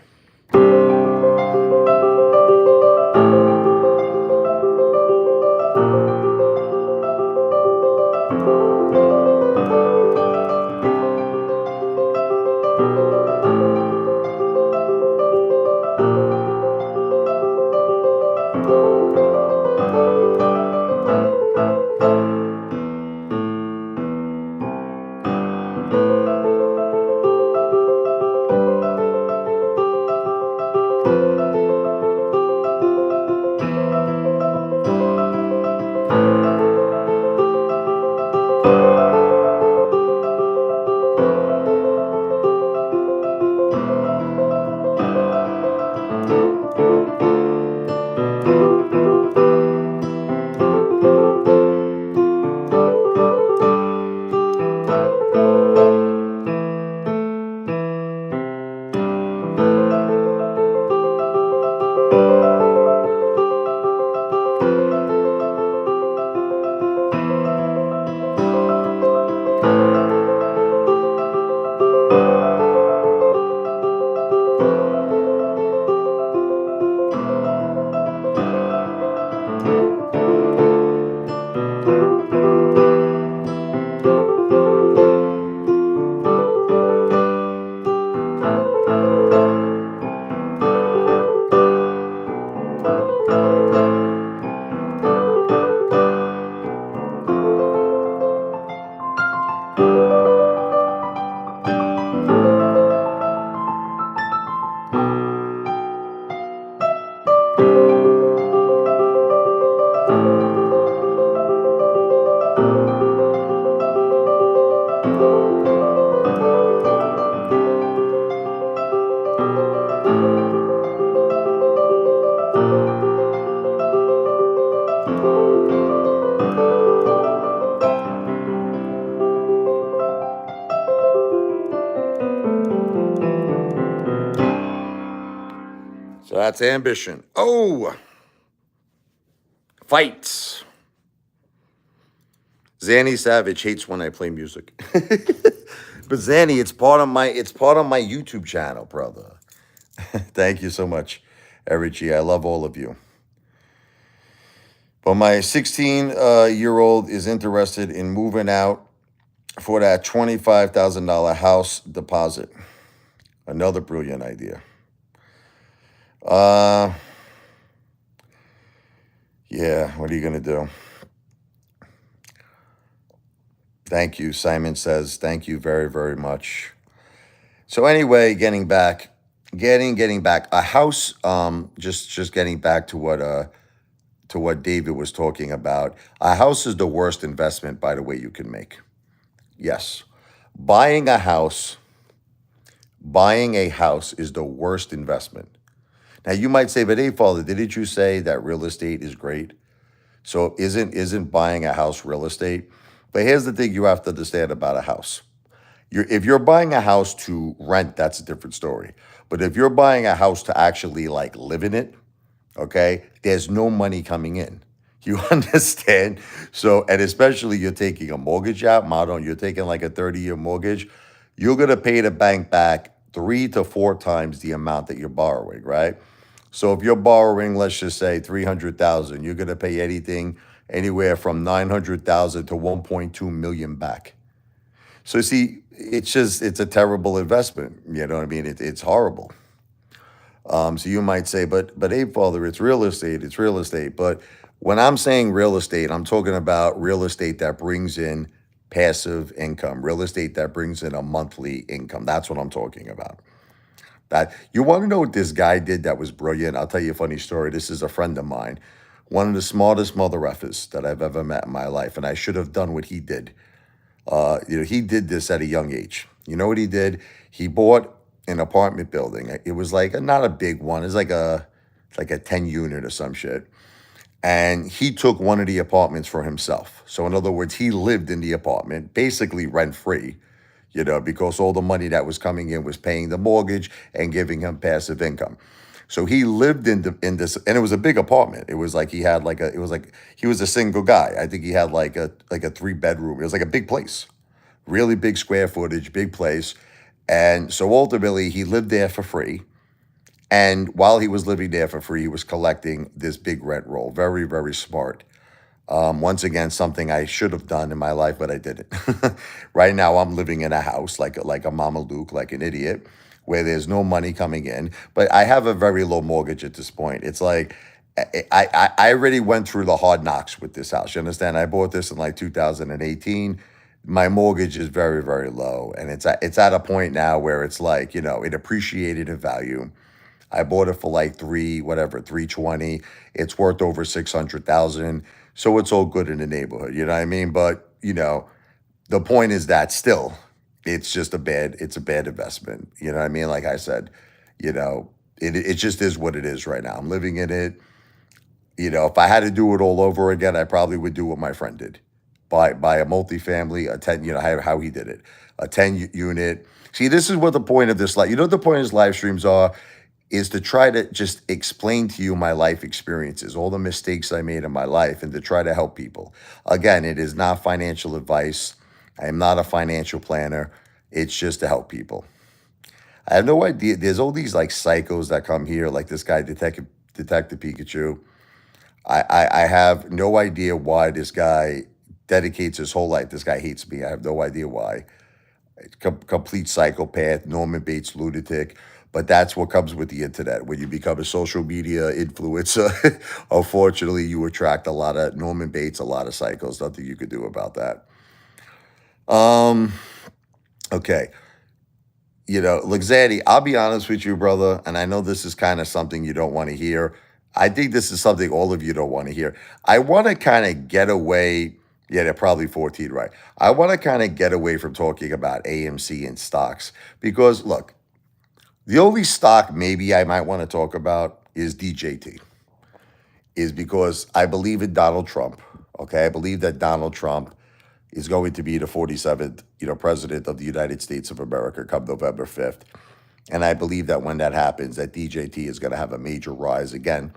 So that's Ambition. Oh, fights. Zanny Savage hates when I play music. But Zanny, it's part of my YouTube channel, brother. Thank you so much, Eric G. I love all of you. But my 16-year-old is interested in moving out for that $25,000 house deposit. Another brilliant idea. Yeah, what are you going to do? Thank you. Simon says, thank you very, very much. So anyway, getting back, a house, just getting back to what David was talking about. A house is the worst investment, by the way, you can make. Yes. Buying a house is the worst investment. Now you might say, but hey, Father, didn't you say that real estate is great? So isn't buying a house real estate? But here's the thing you have to understand about a house. If you're buying a house to rent, that's a different story. But if you're buying a house to actually like live in it, okay, there's no money coming in. You understand? So, and especially you're taking a mortgage out, Madon, you're taking like a 30-year mortgage, you're going to pay the bank back 3 to 4 times the amount that you're borrowing, right? So if you're borrowing, let's just say 300,000, you're going to pay anything anywhere from 900,000 to 1.2 million back. So see, it's a terrible investment. You know what I mean? It's horrible. So you might say, but Apefather, it's real estate, it's real estate. But when I'm saying real estate, I'm talking about real estate that brings in passive income, real estate that brings in a monthly income. That's what I'm talking about. That you want to know what this guy did that was brilliant? I'll tell you a funny story. This is a friend of mine, one of the smartest mother effers that I've ever met in my life, and I should have done what he did. He did this at a young age. You know what he did? He bought an apartment building. It was like not a big one. It's like a 10 unit or some shit. And he took one of the apartments for himself. So in other words, he lived in the apartment, basically rent free, because all the money that was coming in was paying the mortgage and giving him passive income. So he lived in this, and it was a big apartment. It was like he had like a, it was like he was a single guy. I think he had like a 3 bedroom. It was like a big place, really big square footage, big place. And so ultimately, he lived there for free. And while he was living there for free, he was collecting this big rent roll. Very, very smart. Once again, something I should have done in my life, but I didn't. Right now, I'm living in a house like a Mama Luke, like an idiot, where there's no money coming in. But I have a very low mortgage at this point. It's like I already went through the hard knocks with this house. You understand? I bought this in like 2018. My mortgage is very, very low, and it's at a point now where it's like it appreciated in value. I bought it for like 320. It's worth over 600,000. So it's all good in the neighborhood. You know what I mean? But the point is that still, it's a bad investment. You know what I mean? Like I said, it just is what it is right now. I'm living in it. If I had to do it all over again, I probably would do what my friend did. Buy a multifamily, a 10, how he did it. A 10 unit. See, this is what the point of this what the point of this live streams are, is to try to just explain to you my life experiences, all the mistakes I made in my life, and to try to help people. Again, it is not financial advice. I am not a financial planner. It's just to help people. I have no idea. There's all these like psychos that come here, like this guy, Detective Pikachu. I have no idea why this guy dedicates his whole life. This guy hates me. I have no idea why. Complete psychopath, Norman Bates lunatic. But that's what comes with the internet. When you become a social media influencer, unfortunately, you attract a lot of Norman Bates, a lot of psychos. Nothing you could do about that. Um, okay. Luxanti, I'll be honest with you, brother, and I know this is kind of something you don't want to hear. I think this is something all of you don't want to hear. I want to kind of get away. Yeah, they're probably 14, right? I want to kind of get away from talking about AMC and stocks because, look, the only stock maybe I might want to talk about is DJT, is because I believe in Donald Trump. Okay, I believe that Donald Trump is going to be the 47th, president of the United States of America come November 5th. And I believe that when that happens, that DJT is going to have a major rise again.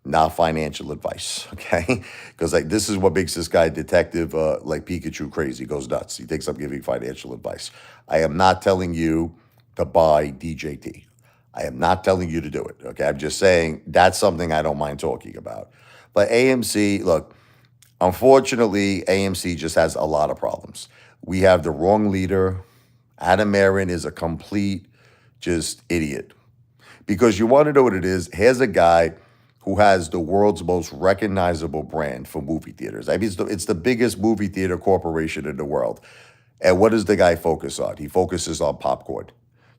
Not financial advice, okay? Because like this is what makes this guy detective like Pikachu crazy, goes nuts. He thinks I'm giving financial advice. I am not telling you to buy DJT. I am not telling you to do it, okay? I'm just saying that's something I don't mind talking about. But AMC, look, unfortunately, AMC just has a lot of problems. We have the wrong leader. Adam Aaron is a complete just idiot. Because you want to know what it is. Here's a guy who has the world's most recognizable brand for movie theaters. I mean, it's the biggest movie theater corporation in the world. And what does the guy focus on? He focuses on popcorn.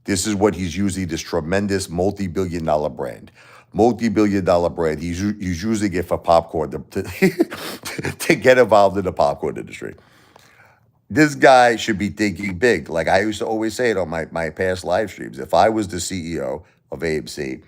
This is what he's using, this tremendous multi-billion-dollar brand. Multi-billion-dollar brand. He's using it for popcorn to get involved in the popcorn industry. This guy should be thinking big. Like I used to always say it on my past live streams. If I was the CEO of AMC,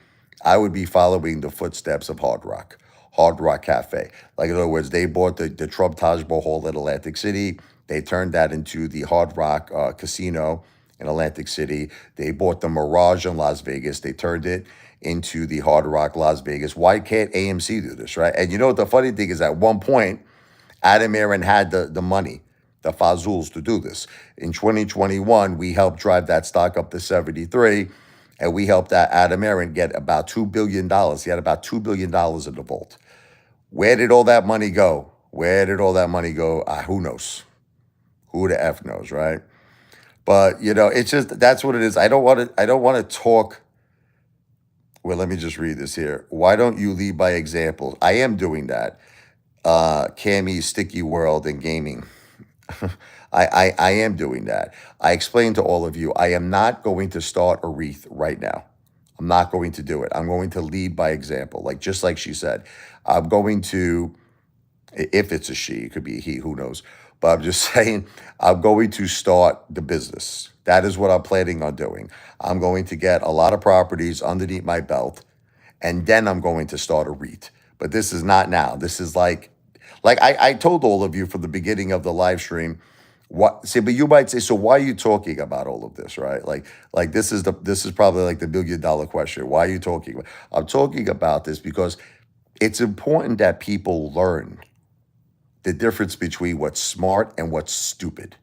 I would be following the footsteps of Hard Rock Cafe. Like in other words, they bought the Trump Taj Mahal in Atlantic City. They turned that into the Hard Rock Casino in Atlantic City. They bought the Mirage in Las Vegas. They turned it into the Hard Rock Las Vegas. Why can't AMC do this, right? And you know what the funny thing is, at one point, Adam Aaron had the money, the fazuls to do this. In 2021, we helped drive that stock up to 73, and we helped Adam Aaron get about $2 billion. He had about $2 billion in the vault. Where did all that money go? Where did all that money go? Who knows? Who the F knows, right? But it's just that's what it is. I don't want to talk Well, let me just read this here. Why don't you lead by example? I am doing that. Cammy, Sticky World, and Gaming. I am doing that. I explained to all of you, I am not going to start a wreath right now. I'm not going to do it. I'm going to lead by example, like just like she said. I'm going to, if it's a she, it could be a he, who knows. But I'm just saying, I'm going to start the business. That is what I'm planning on doing. I'm going to get a lot of properties underneath my belt, and then I'm going to start a REIT. But this is not now. This is like I told all of you from the beginning of the live stream. What see, but you might say, so why are you talking about all of this, right? Like this is probably like the $1 million question. Why are you talking about? I'm talking about this because it's important that people learn the difference between what's smart and what's stupid.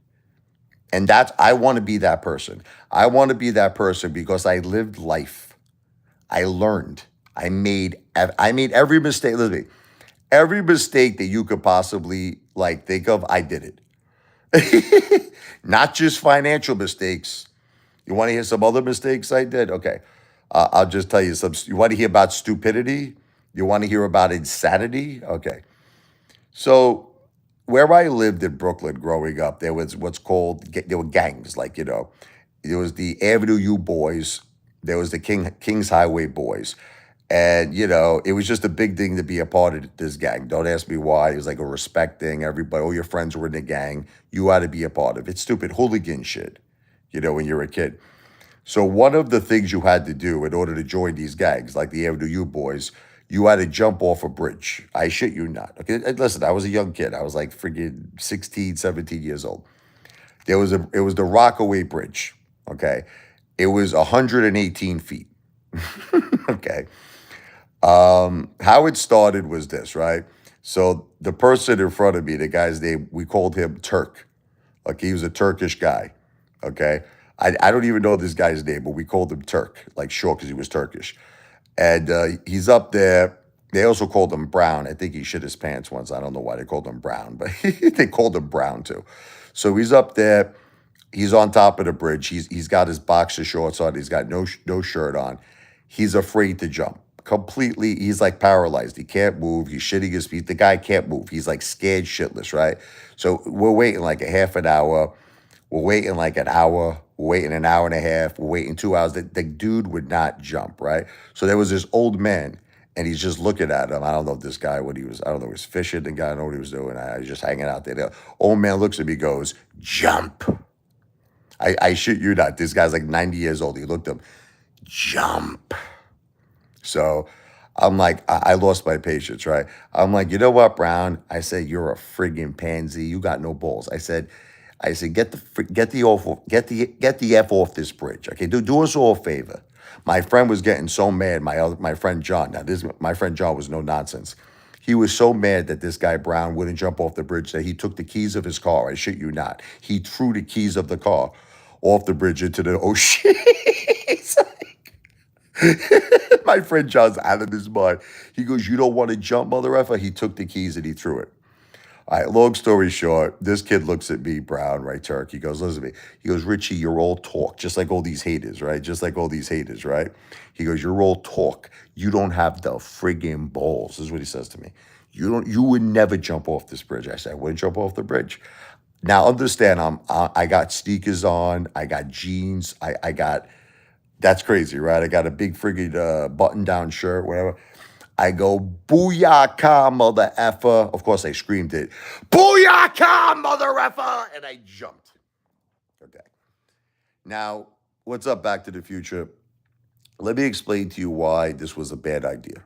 And that's I want to be that person. I want to be that person because I lived life. I learned. I made every mistake. Listen to me. Every mistake that you could possibly like think of, I did it. Not just financial mistakes. You want to hear some other mistakes I did? Okay. I'll just tell you some. You want to hear about stupidity? You want to hear about insanity? Okay. So where I lived in Brooklyn growing up, there was what's called there were gangs. Like there was the Avenue U boys, there was the Kings Highway boys, and it was just a big thing to be a part of this gang. Don't ask me why. It was like a respect thing. Everybody, all your friends were in the gang. You had to be a part of it. Stupid hooligan shit. When you're a kid. So one of the things you had to do in order to join these gangs, like the Avenue U boys, you had to jump off a bridge. I shit you not. Okay, and listen, I was a young kid. I was like freaking 16, 17 years old. It was the Rockaway Bridge. Okay. It was 118 feet. Okay. How it started was this, right? So the person in front of me, the guy's name, we called him Turk. Okay, he was a Turkish guy. Okay. I don't even know this guy's name, but we called him Turk, like short because he was Turkish. And he's up there. They also called him Brown. I think he shit his pants once. I don't know why they called him Brown, but they called him Brown too. So he's up there. He's on top of the bridge. He's got his boxer shorts on. He's got no shirt on. He's afraid to jump. Completely, he's like paralyzed. He can't move. He's shitting his feet. The guy can't move. He's like scared shitless, right? So we're waiting like a half an hour. We're waiting like an hour. We're waiting an hour and a half. We're waiting 2 hours. The dude would not jump, right? So there was this old man, and he's just looking at him. I don't know if this guy, what he was, I don't know, he was fishing. The guy, I don't know what he was doing. I was just hanging out there. The old man looks at me, goes, jump. I shit you not. This guy's like 90 years old. He looked at him, jump. So I'm like, I lost my patience, right? I'm like, you know what, Brown? I said, you're a friggin' pansy. You got no balls. I said, get the F off this bridge. Okay, do us all a favor. My friend was getting so mad. My friend John. Now my friend John was no nonsense. He was so mad that this guy Brown wouldn't jump off the bridge that he took the keys of his car. I shit you not. He threw the keys of the car off the bridge into the ocean. My friend John's out of his mind. He goes, you don't want to jump, mother effer? He took the keys and he threw it. All right, long story short, this kid looks at me, Brown, right, Turk. He goes, listen to me. He goes, Richie, you're all talk, just like all these haters, right? Just like all these haters, right? He goes, you're all talk. You don't have the friggin' balls. This is what he says to me. You would never jump off this bridge. I said, I wouldn't jump off the bridge. Now understand, I got sneakers on, I got jeans, I got that's crazy, right? I got a big friggin' button-down shirt, whatever. I go, booyaka, mother effer. Of course, I screamed it, booyaka, mother effer, and I jumped. Okay. Now, what's up, Back to the Future? Let me explain to you why this was a bad idea.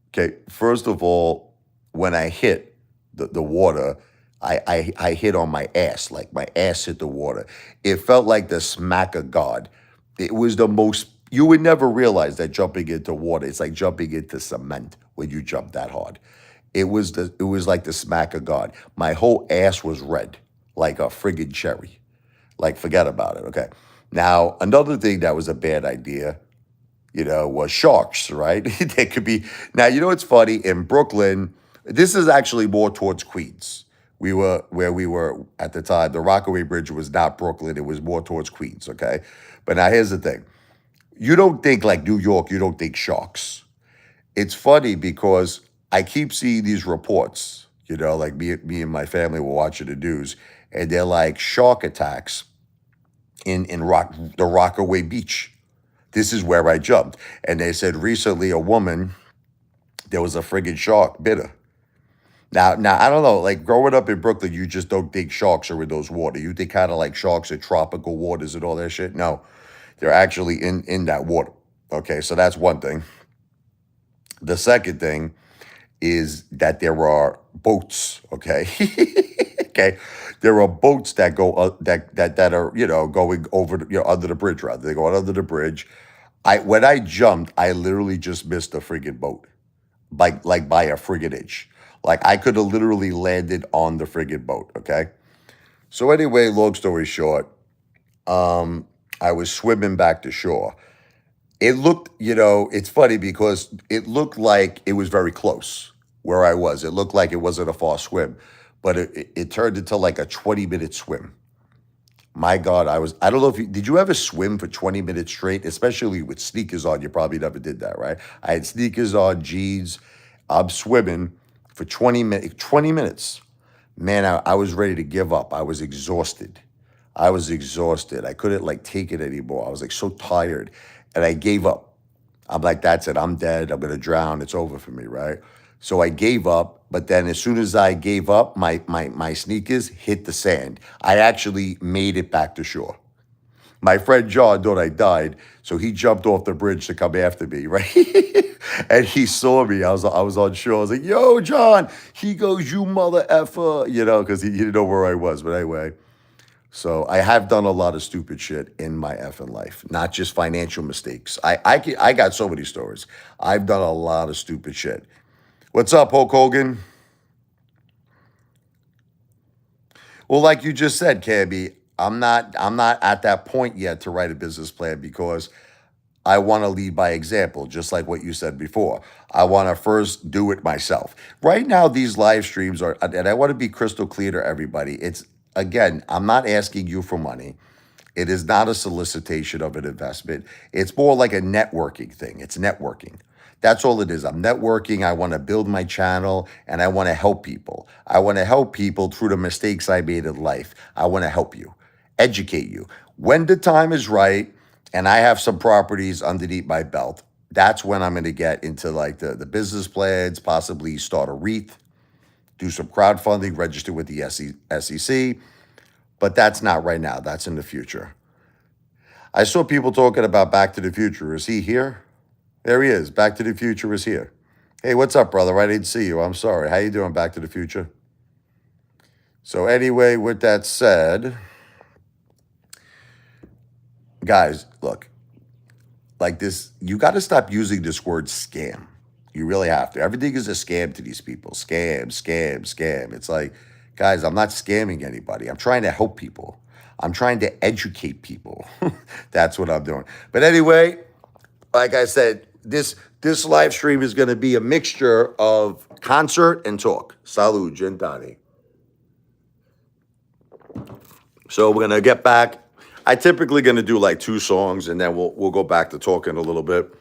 Okay, first of all, when I hit the water, I hit on my ass, like my ass hit the water. It felt like the smack of God. It was the most, you would never realize that jumping into water, it's like jumping into cement when you jump that hard. It was like the smack of God. My whole ass was red, like a friggin' cherry. Like, forget about it, okay? Now, another thing that was a bad idea, was sharks, right? They could be. Now, you know what's funny? In Brooklyn, this is actually more towards Queens. Where we were at the time. The Rockaway Bridge was not Brooklyn. It was more towards Queens, okay? But now here's the thing. You don't think like New York, you don't think sharks. It's funny because I keep seeing these reports, like me and my family were watching the news, and they're like shark attacks in the Rockaway Beach. This is where I jumped. And they said recently a woman, there was a friggin' shark bit her. Now I don't know. Like growing up in Brooklyn, you just don't think sharks are in those water. You think kind of like sharks in tropical waters and all that shit. No, they're actually in that water. Okay, so that's one thing. The second thing is that there are boats. Okay, okay, there are boats that go that are going over under the bridge. Rather, they go under the bridge. I When I jumped, I literally just missed a friggin' boat, like by a friggin' inch. Like I could have literally landed on the friggin' boat. Okay. So anyway, long story short, I was swimming back to shore. It looked, it's funny because it looked like it was very close where I was. It looked like it wasn't a far swim, but it turned into like a 20-minute swim. My God, I don't know if did you ever swim for 20 minutes straight, especially with sneakers on? You probably never did that, right? I had sneakers on, jeans. I'm swimming for 20 minutes. Man, I was ready to give up. I was exhausted. I was exhausted. I couldn't like take it anymore. I was like so tired and I gave up. I'm like, that's it. I'm dead. I'm going to drown. It's over for me, right? So I gave up. But then as soon as I gave up, my sneakers hit the sand. I actually made it back to shore. My friend John thought I died, so he jumped off the bridge to come after me, right? And he saw me. I was on shore. I was like, "Yo, John." He goes, "You mother effer," because he didn't know where I was. But anyway, so I have done a lot of stupid shit in my effing life, not just financial mistakes. I got so many stories. I've done a lot of stupid shit. What's up, Hulk Hogan? Well, like you just said, Cabby, I'm not at that point yet to write a business plan because I want to lead by example, just like what you said before. I want to first do it myself. Right now, these live streams are, and I want to be crystal clear to everybody. It's, again, I'm not asking you for money. It is not a solicitation of an investment. It's more like a networking thing. It's networking. That's all it is. I'm networking. I want to build my channel and I want to help people. I want to help people through the mistakes I made in life. I want to help you, educate you. When the time is right and I have some properties underneath my belt, that's when I'm going to get into like the business plans, possibly start a REIT, do some crowdfunding, register with the SEC. But that's not right now. That's in the future. I saw people talking about Back to the Future. Is he here? There he is. Back to the Future is here. Hey, what's up, brother? I didn't see you. I'm sorry. How you doing, Back to the Future? So anyway, with that said, guys, look, like this, you got to stop using this word scam. You really have to. Everything is a scam to these people. Scam, scam, scam. It's like, guys, I'm not scamming anybody. I'm trying to help people. I'm trying to educate people. That's what I'm doing. But anyway, like I said, this live stream is going to be a mixture of concert and talk. Salud, Gentani. So we're gonna get back. I typically gonna do like two songs, and then we'll go back to talking a little bit.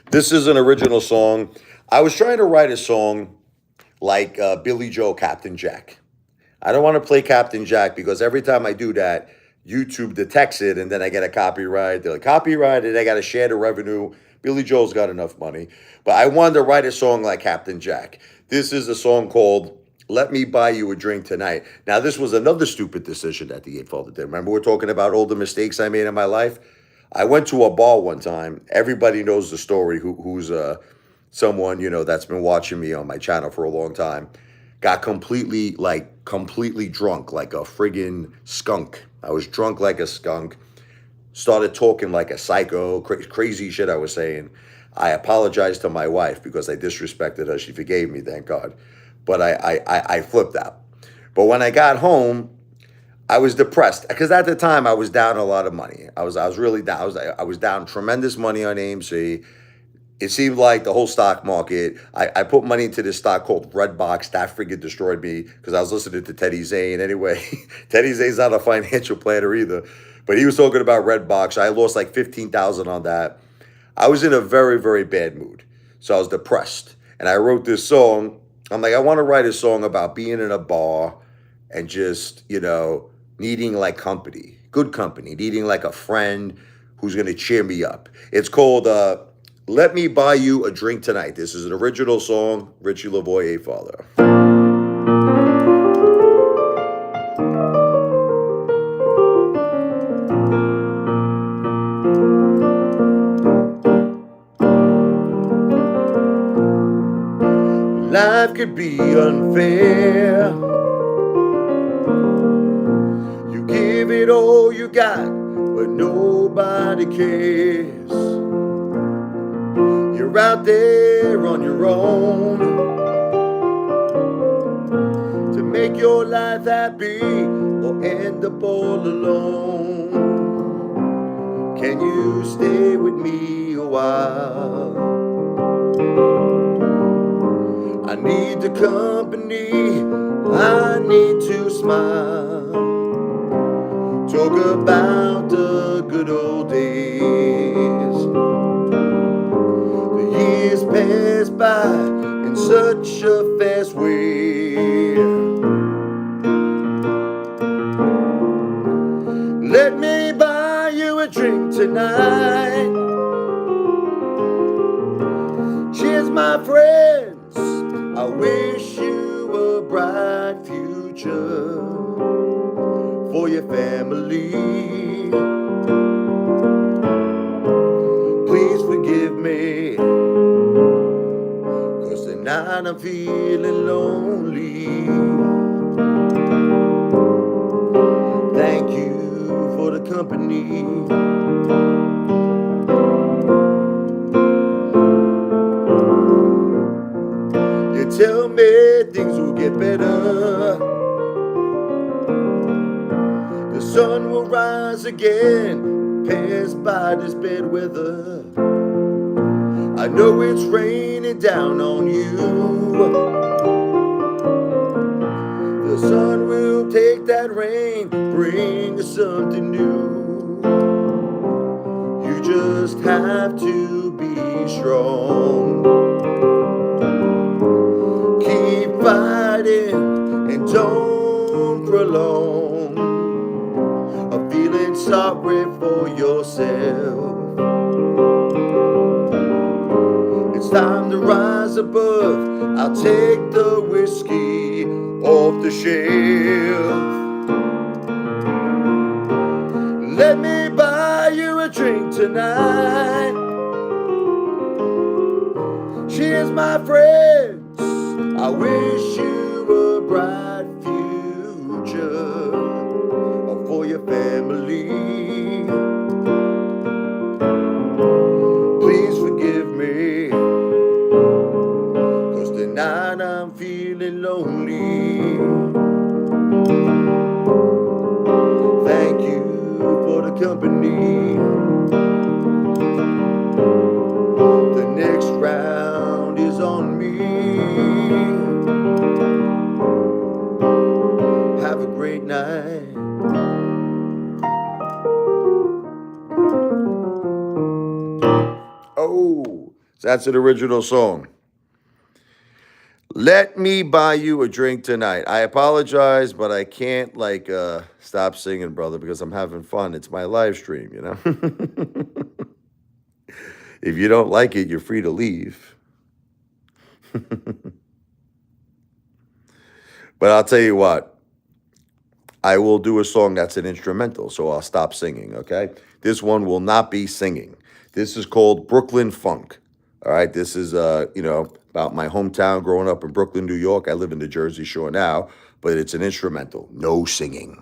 This is an original song. I was trying to write a song like Billy Joe, Captain Jack. I don't want to play Captain Jack because every time I do that, YouTube detects it and then I get a copyright. They're like, copyright, and I got to share the revenue. Billy Joel's got enough money. But I wanted to write a song like Captain Jack. This is a song called Let Me Buy You a Drink Tonight. Now, this was another stupid decision that the Apefather did. Remember, we're talking about all the mistakes I made in my life? I went to a bar one time. Everybody knows the story who's someone, that's been watching me on my channel for a long time. Got completely drunk like a friggin' skunk. I was drunk like a skunk. Started talking like a psycho, crazy shit I was saying. I apologized to my wife because I disrespected her. She forgave me, thank God. But I flipped out. But when I got home, I was depressed because at the time I was down a lot of money. I was really down. I was down tremendous money on AMC. It seemed like the whole stock market. I put money into this stock called Redbox. That freaking destroyed me because I was listening to Teddy Zane. Anyway, Teddy Zane's not a financial planner either, but he was talking about Redbox. I lost like 15,000 on that. I was in a very, very bad mood. So I was depressed. And I wrote this song. I'm like, I want to write a song about being in a bar and just, needing like company, good company, needing like a friend who's going to cheer me up. It's called Let Me Buy You a Drink Tonight. This is an original song, Richie Lavoie, Apefather. Life could be unfair. You give it all you got, but nobody cares. You're out there on your own to make your life happy or end up all alone. Can you stay with me a while? I need the company, I need to smile. Talk about the good old days. The years pass by in such a fast way. Let me buy you a drink tonight. Cheers, my friends. I wish you a bright future for your family. Please forgive me, 'cause tonight I'm feeling lonely. Thank you for the company. You tell me things will get better. The sun will rise again, pass by this bad weather. I know it's raining down on you. The sun will take that rain, bring us something new. You just have to be strong. Keep fighting and don't prolong a feeling sorry for yourself. It's time to rise above. I'll take the whiskey off the shelf. Let me buy you a drink tonight. Cheers, my friends. I wish you a bright future for your family. Please forgive me, 'cause tonight I'm feeling lonely. Thank you for the company. The next round is on me. Have a great night. Oh, so that's an original song. Let me buy you a drink tonight. I apologize, but I can't stop singing, brother, because I'm having fun. It's my live stream, If you don't like it, you're free to leave. But I'll tell you what, I will do a song that's an instrumental, so I'll stop singing, okay? This one will not be singing. This is called Brooklyn Funk. All right, this is about my hometown growing up in Brooklyn, New York. I live in the Jersey Shore now, but it's an instrumental, no singing.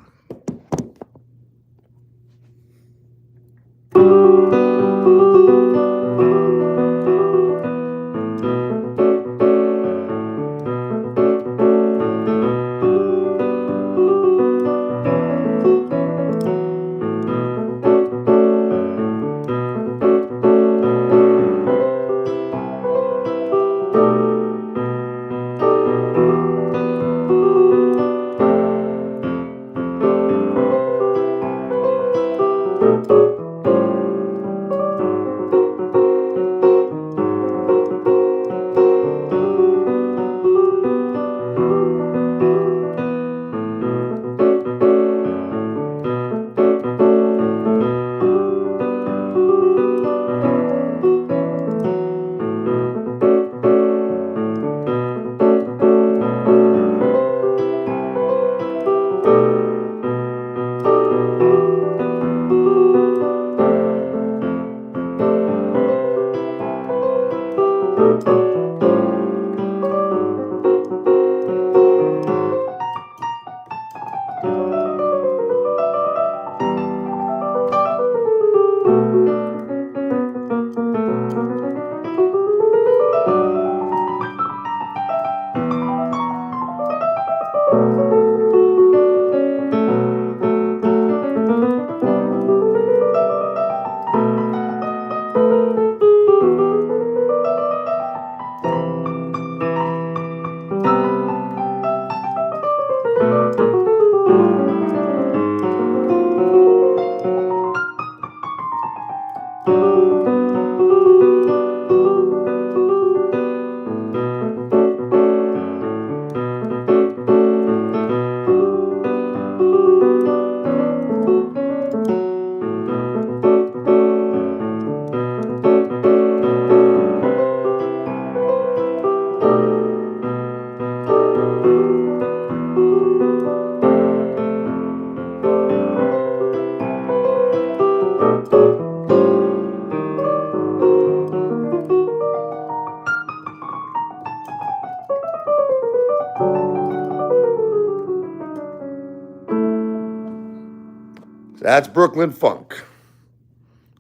That's Brooklyn Funk.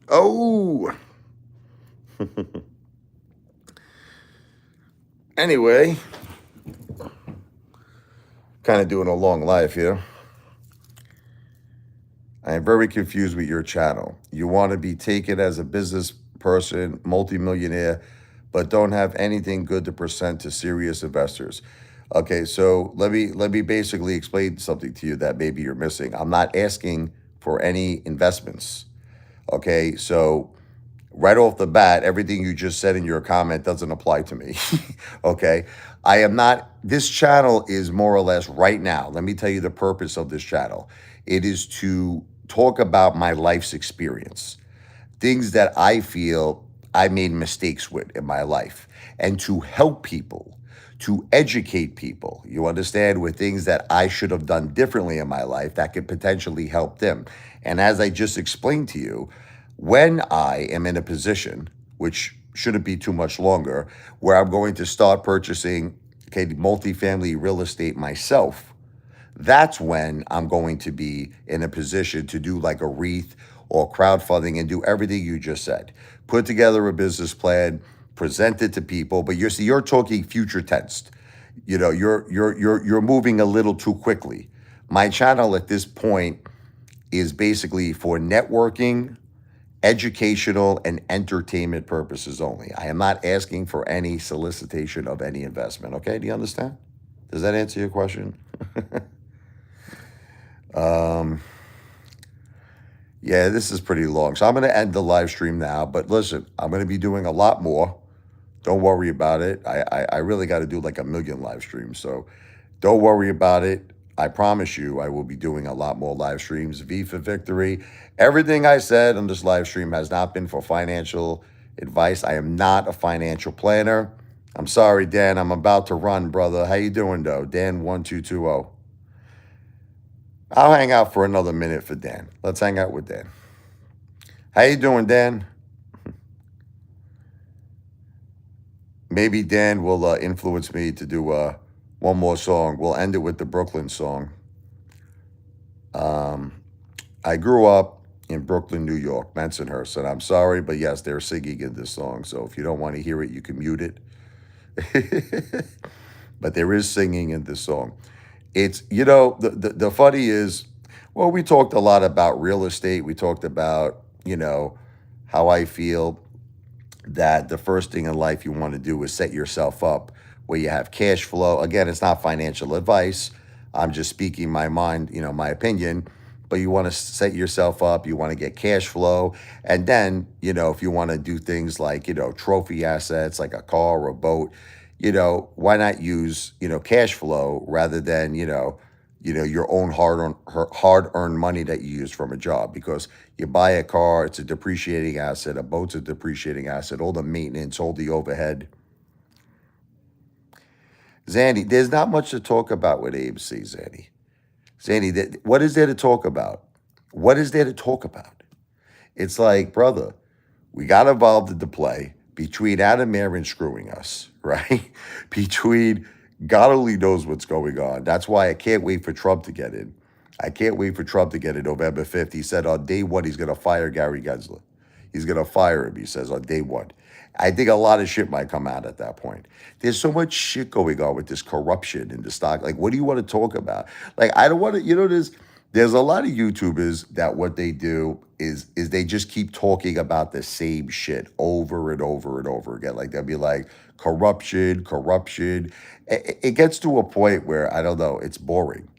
Oh. Anyway, kind of doing a long life here. I am very confused with your channel. You want to be taken as a business person, multimillionaire, but don't have anything good to present to serious investors. Okay, so let me basically explain something to you that maybe you're missing. I'm not asking for any investments. Okay, so right off the bat, everything you just said in your comment doesn't apply to me. Okay. I am not, this channel is more or less right now. Let me tell you the purpose of this channel. It is to talk about my life's experience, things that I feel I made mistakes with in my life, and to help people, to educate people, you understand, with things that I should have done differently in my life that could potentially help them. And as I just explained to you, when I am in a position, which shouldn't be too much longer, where I'm going to start purchasing, okay, multifamily real estate myself, that's when I'm going to be in a position to do like a REIT or crowdfunding and do everything you just said. Put together a business plan, present it to people, but you're talking future tense. You know, you're moving a little too quickly. My channel at this point is basically for networking, educational, and entertainment purposes only. I am not asking for any solicitation of any investment. Okay, do you understand? Does that answer your question? Yeah, this is pretty long. So I'm going to end the live stream now. But listen, I'm going to be doing a lot more. Don't worry about it. I really got to do like 1,000,000 live streams. So don't worry about it. I promise you I will be doing a lot more live streams. V for victory. Everything I said on this live stream has not been for financial advice. I am not a financial planner. I'm sorry, Dan. I'm about to run, brother. How you doing, though? Dan1220. I'll hang out for another minute for Dan. Let's hang out with Dan. How you doing, Dan? Maybe Dan will influence me to do one more song. We'll end it with the Brooklyn song. I grew up in Brooklyn, New York, Bensonhurst, and I'm sorry, but yes, they're singing in this song. So if you don't want to hear it, you can mute it. But there is singing in this song. It's, you know, the funny is, well, we talked a lot about real estate. We talked about, you know, how I feel that the first thing in life you want to do is set yourself up where you have cash flow. Again, it's not financial advice. I'm just speaking my mind, my opinion. But you want to set yourself up, you want to get cash flow. And then, if you want to do things like, trophy assets like a car or a boat, why not use, cash flow rather than, your own hard earned money that you use from a job, because you buy a car, it's a depreciating asset, a boat's a depreciating asset, all the maintenance, all the overhead. Zanny, there's not much to talk about with Abe C, Zanny. Zanny, what is there to talk about? What is there to talk about? It's like, brother, we got involved in the play between Adam Aaron screwing us, right? Between God only knows what's going on. That's why I can't wait for Trump to get in. I can't wait for Trump to get in November 5th. He said on day one, he's going to fire Gary Gensler. He's going to fire him, he says, on day one. I think a lot of shit might come out at that point. There's so much shit going on with this corruption in the stock. Like, what do you want to talk about? Like, I don't want to, there's a lot of YouTubers that what they do is they just keep talking about the same shit over and over and over again. Like they'll be like corruption, corruption. It gets to a point where I don't know, it's boring.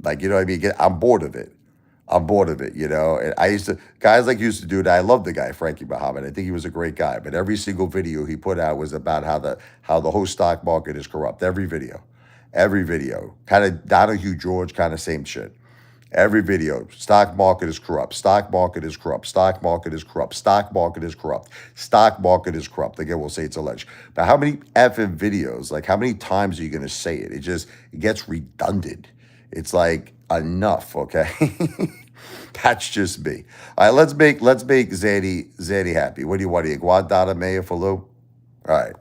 Like, you know what I mean? I'm bored of it. I'm bored of it, And I guys like used to do that. I love the guy, Frankie Muhammad. I think he was a great guy. But every single video he put out was about how the whole stock market is corrupt. Every video. Every video. Kind of Donahue George, kind of same shit. Every video, stock market is corrupt. Stock market is corrupt. Stock market is corrupt. Stock market is corrupt. Stock market is corrupt. Again, we'll say it's alleged. But how many effing videos? Like, how many times are you going to say it? It gets redundant. It's like enough, okay? That's just me. All right, let's make Zanny happy. What do you want? Iguanada Mayor for Lou? All right,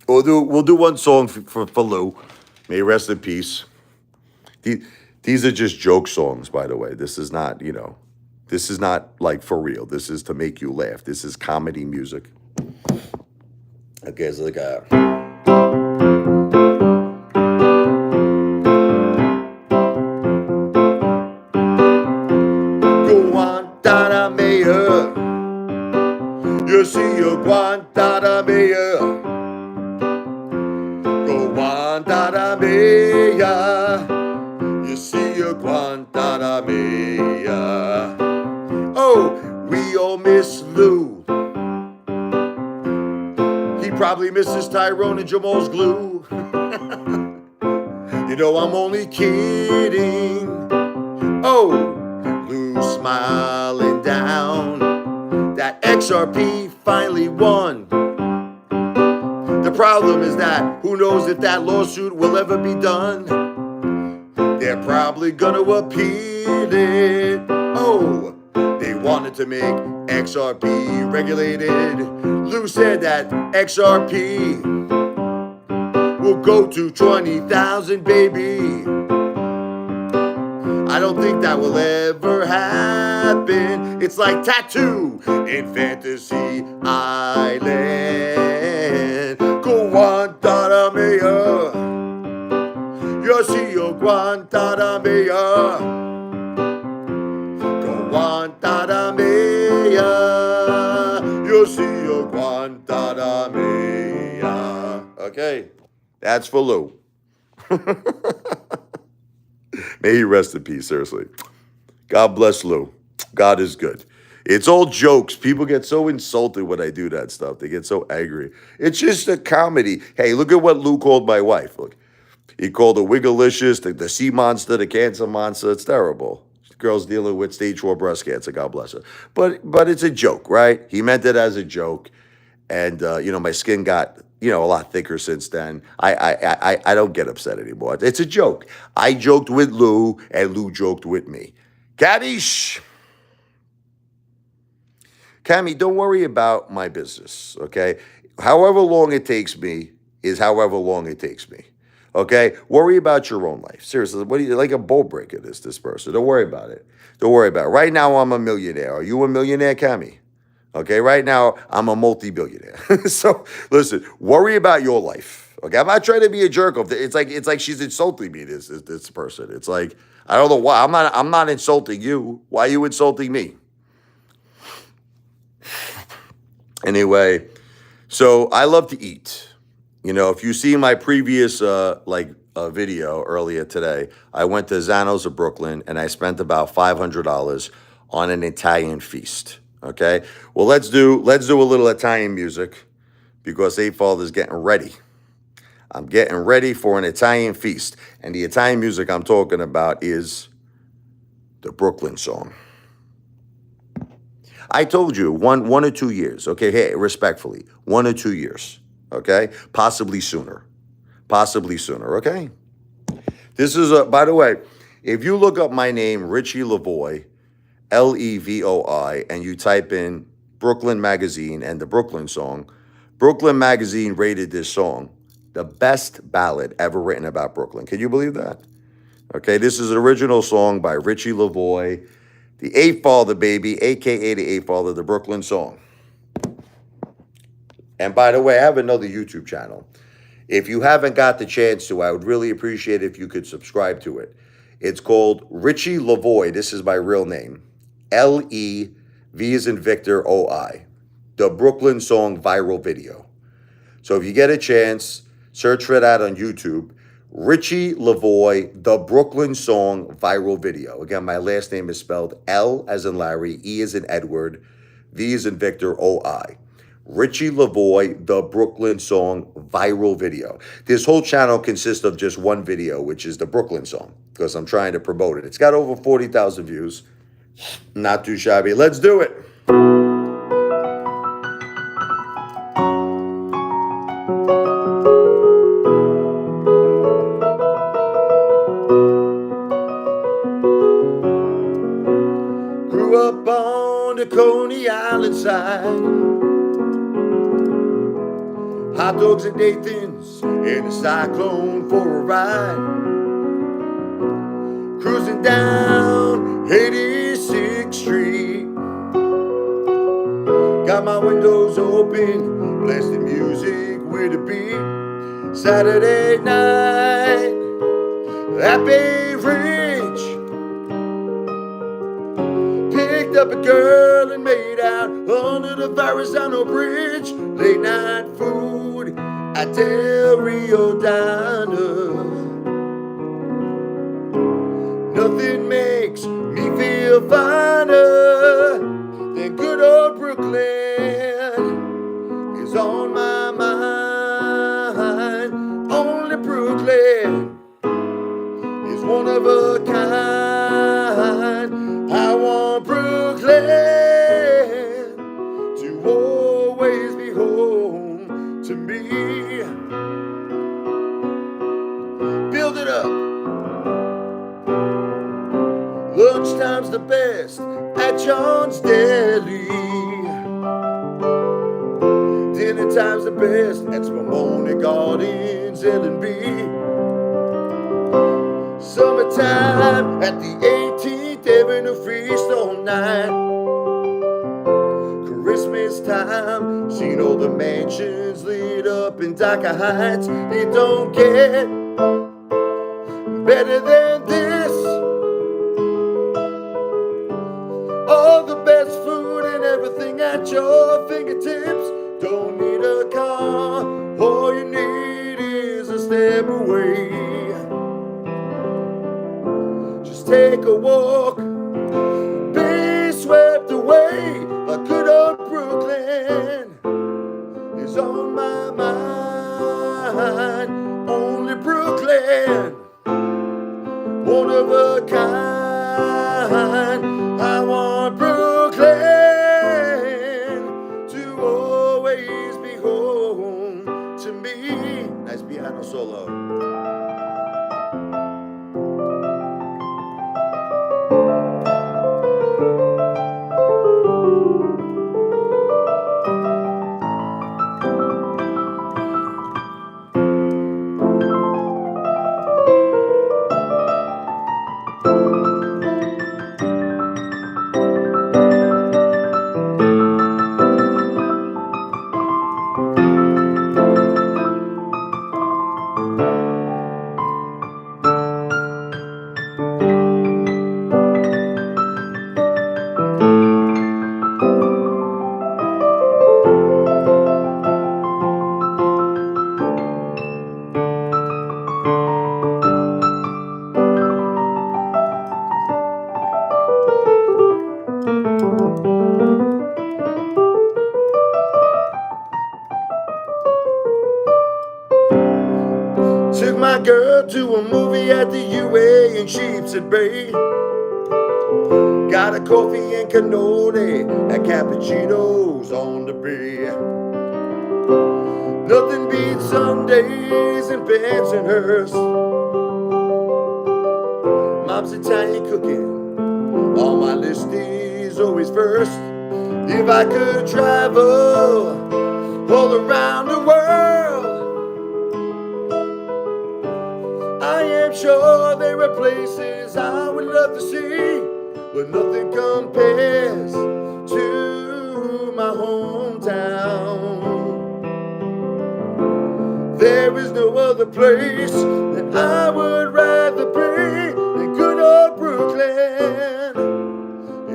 we'll do one song for Lou. May he rest in peace. These are just joke songs, by the way. This is not, this is not like for real. This is to make you laugh. This is comedy music. Okay, so the guy. Guantanamera. You see your Guantanamera. Guantanamera. You see your Guantanamera. Oh, we all miss Lou. He probably misses Tyrone and Jamal's glue. I'm only kidding. Oh, Lou's smiling down. That XRP finally won. The problem is that who knows if that lawsuit will ever be done. They're probably gonna appeal it. Oh, they wanted to make XRP regulated. Lou said that XRP will go to 20,000, baby. I don't think that will ever happen. It's like Tattoo in Fantasy Island. Guantanamera. Yo see your Guantanamera. Guantanamera. Yo see your Guantanamera. Okay, that's for Lou. May he rest in peace, seriously. God bless Lou. God is good. It's all jokes. People get so insulted when I do that stuff. They get so angry. It's just a comedy. Hey, look at what Lou called my wife. Look. He called her Wiggalicious, the sea monster, the cancer monster. It's terrible. This girl's dealing with stage 4 breast cancer. God bless her. But it's a joke, right? He meant it as a joke. And, my skin got, a lot thicker since then. I don't get upset anymore. It's a joke. I joked with Lou, and Lou joked with me. Cabish. Cammy, don't worry about my business, okay? However long it takes me is however long it takes me. Okay? Worry about your own life. Seriously, what are you like a bowl breaker, this person? Don't worry about it. Don't worry about it. Right now, I'm a millionaire. Are you a millionaire, Cammy? Okay, right now, I'm a multi-billionaire. So, listen, worry about your life. Okay, I'm not trying to be a jerk. It's like she's insulting me, this person. It's like, I don't know why. I'm not insulting you. Why are you insulting me? Anyway, So I love to eat. You know, if you see my previous video earlier today, I went to Zano's of Brooklyn and I spent about $500 on an Italian feast. Okay, well let's do a little Italian music because Apefather's getting ready. I'm getting ready for an Italian feast, and the Italian music I'm talking about is the Brooklyn song. I told you 1 or 2 years. Okay, hey, respectfully, 1 or 2 years. Okay, possibly sooner. Possibly sooner. Okay. This is by the way, if you look up my name, Richie Lavoie, Levoi, and you type in Brooklyn Magazine and the Brooklyn song, Brooklyn Magazine rated this song the best ballad ever written about Brooklyn. Can you believe that? Okay, this is an original song by Richie Lavoie, the Apefather baby, aka the Apefather, the Brooklyn song. And by the way, I have another YouTube channel. If you haven't got the chance to, I would really appreciate if you could subscribe to it. It's called Richie Lavoie. This is my real name. Levy as in Victor OI. The Brooklyn song viral video. So if you get a chance, search for that on YouTube. Richie Lavoie, the Brooklyn song viral video. Again, my last name is spelled L as in Larry, E as in Edward, V as in Victor, OI. Richie Lavoie, the Brooklyn song viral video. This whole channel consists of just one video, which is the Brooklyn song, because I'm trying to promote it. It's got over 40,000 views. Not too shabby. Let's do it. Grew up on the Coney Island side. Hot dogs and Nathan's in a cyclone for a ride. Cruising down 86th Street. Got my windows open, blasting music with a beat. Saturday night, at Bay Ridge. Picked up a girl and made out under the Verrazano Bridge. Late night food at Del Rio Diner. Nothing makes me feel finer than good old Brooklyn is on my mind. Only Brooklyn is one of a kind. I want Brooklyn to always be home to me. Build it up. Lunchtime's the best at John's Deli. Dinner time's the best at Spumoni Gardens, L&B. Summertime at the 18th Avenue Feast all night. Christmas time, seen all the mansions lit up in Docker Heights. It don't get better than this. All the best food and everything at your fingertips. Don't need a car, all you need is a step away. Just take a walk, be swept away. But good old Brooklyn is on my mind. Only Brooklyn, one of a kind. I want Brooklyn to always be home to me. Nice piano solo. Took my girl to a movie at the UA in Sheepshead Bay. Got a coffee and cannoli and cappuccinos on the bay. Nothing beats Sundays in Bensonhurst. Mom's Italian cooking, on my list is always first. If I could travel all around the world, I am sure there are places I would love to see, but nothing compares to my hometown. There is no other place that I would rather be than good old Brooklyn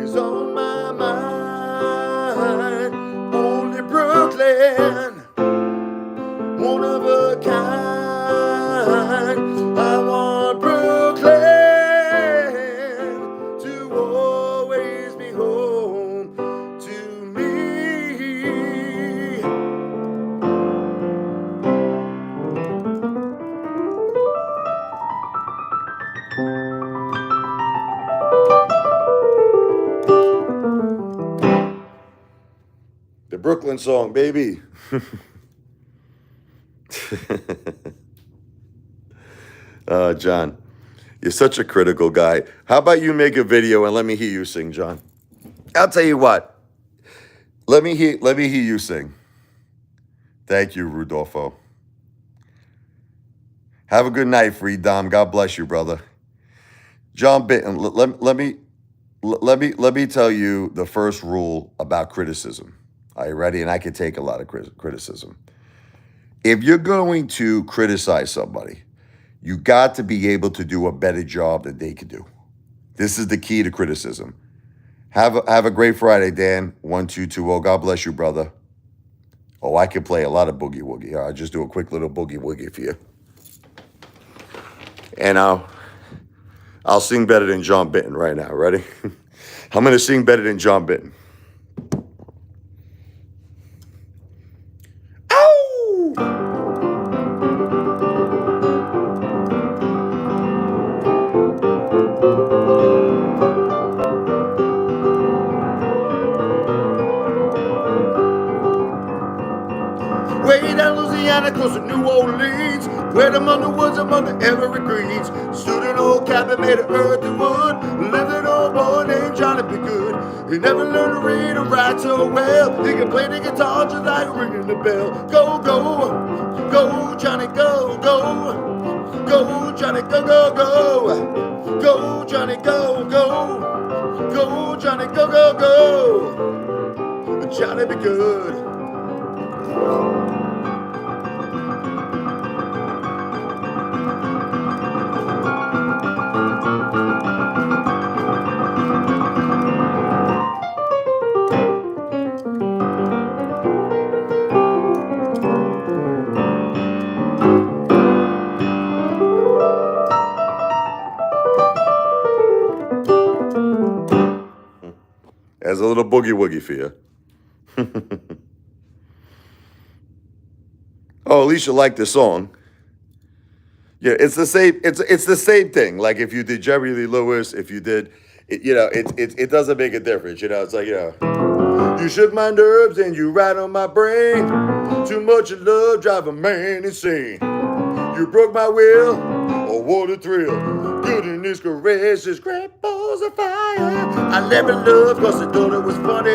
is on my mind. Only Brooklyn, one of a kind. I want Brooklyn to always be home to me. The Brooklyn song, baby. John, you're such a critical guy. How about you make a video and let me hear you sing, John? I'll tell you what. Let me hear you sing. Thank you, Rudolfo. Have a good night, Freedom. God bless you, brother. John Bitton, let me tell you the first rule about criticism. Are you ready? And I can take a lot of criticism. If you're going to criticize somebody, you got to be able to do a better job than they could do. This is the key to criticism. Have a great Friday, Dan. 1220. God bless you, brother. Oh, I can play a lot of boogie woogie. I'll just do a quick little boogie woogie for you. And I'll sing better than John Bitton right now. Ready? I'm going to sing better than John Bitton. Way down Louisiana, close to New Orleans, where among the woods, among the evergreens, stood an old cabin made of earth and wood. Lived an old boy named Johnny B. Good. He never learned to read or write so well. He could play the guitar just like ringing the bell. Go, go, go, Johnny, go, go. Go, Johnny, go, go, go. Go, Johnny, go, go. Go, Johnny, go, go, go. Johnny B. Good. As a little boogie woogie for you. Oh, at least you like the song. Yeah, it's the same. It's the same thing. Like if you did Jerry Lee Lewis, if you did, it doesn't make a difference. It's like you shook my nerves and you right on my brain. Too much of love drive a man insane. You broke my will, oh what a thrill. Goodness gracious, great balls of fire. I never loved cause I thought it was funny.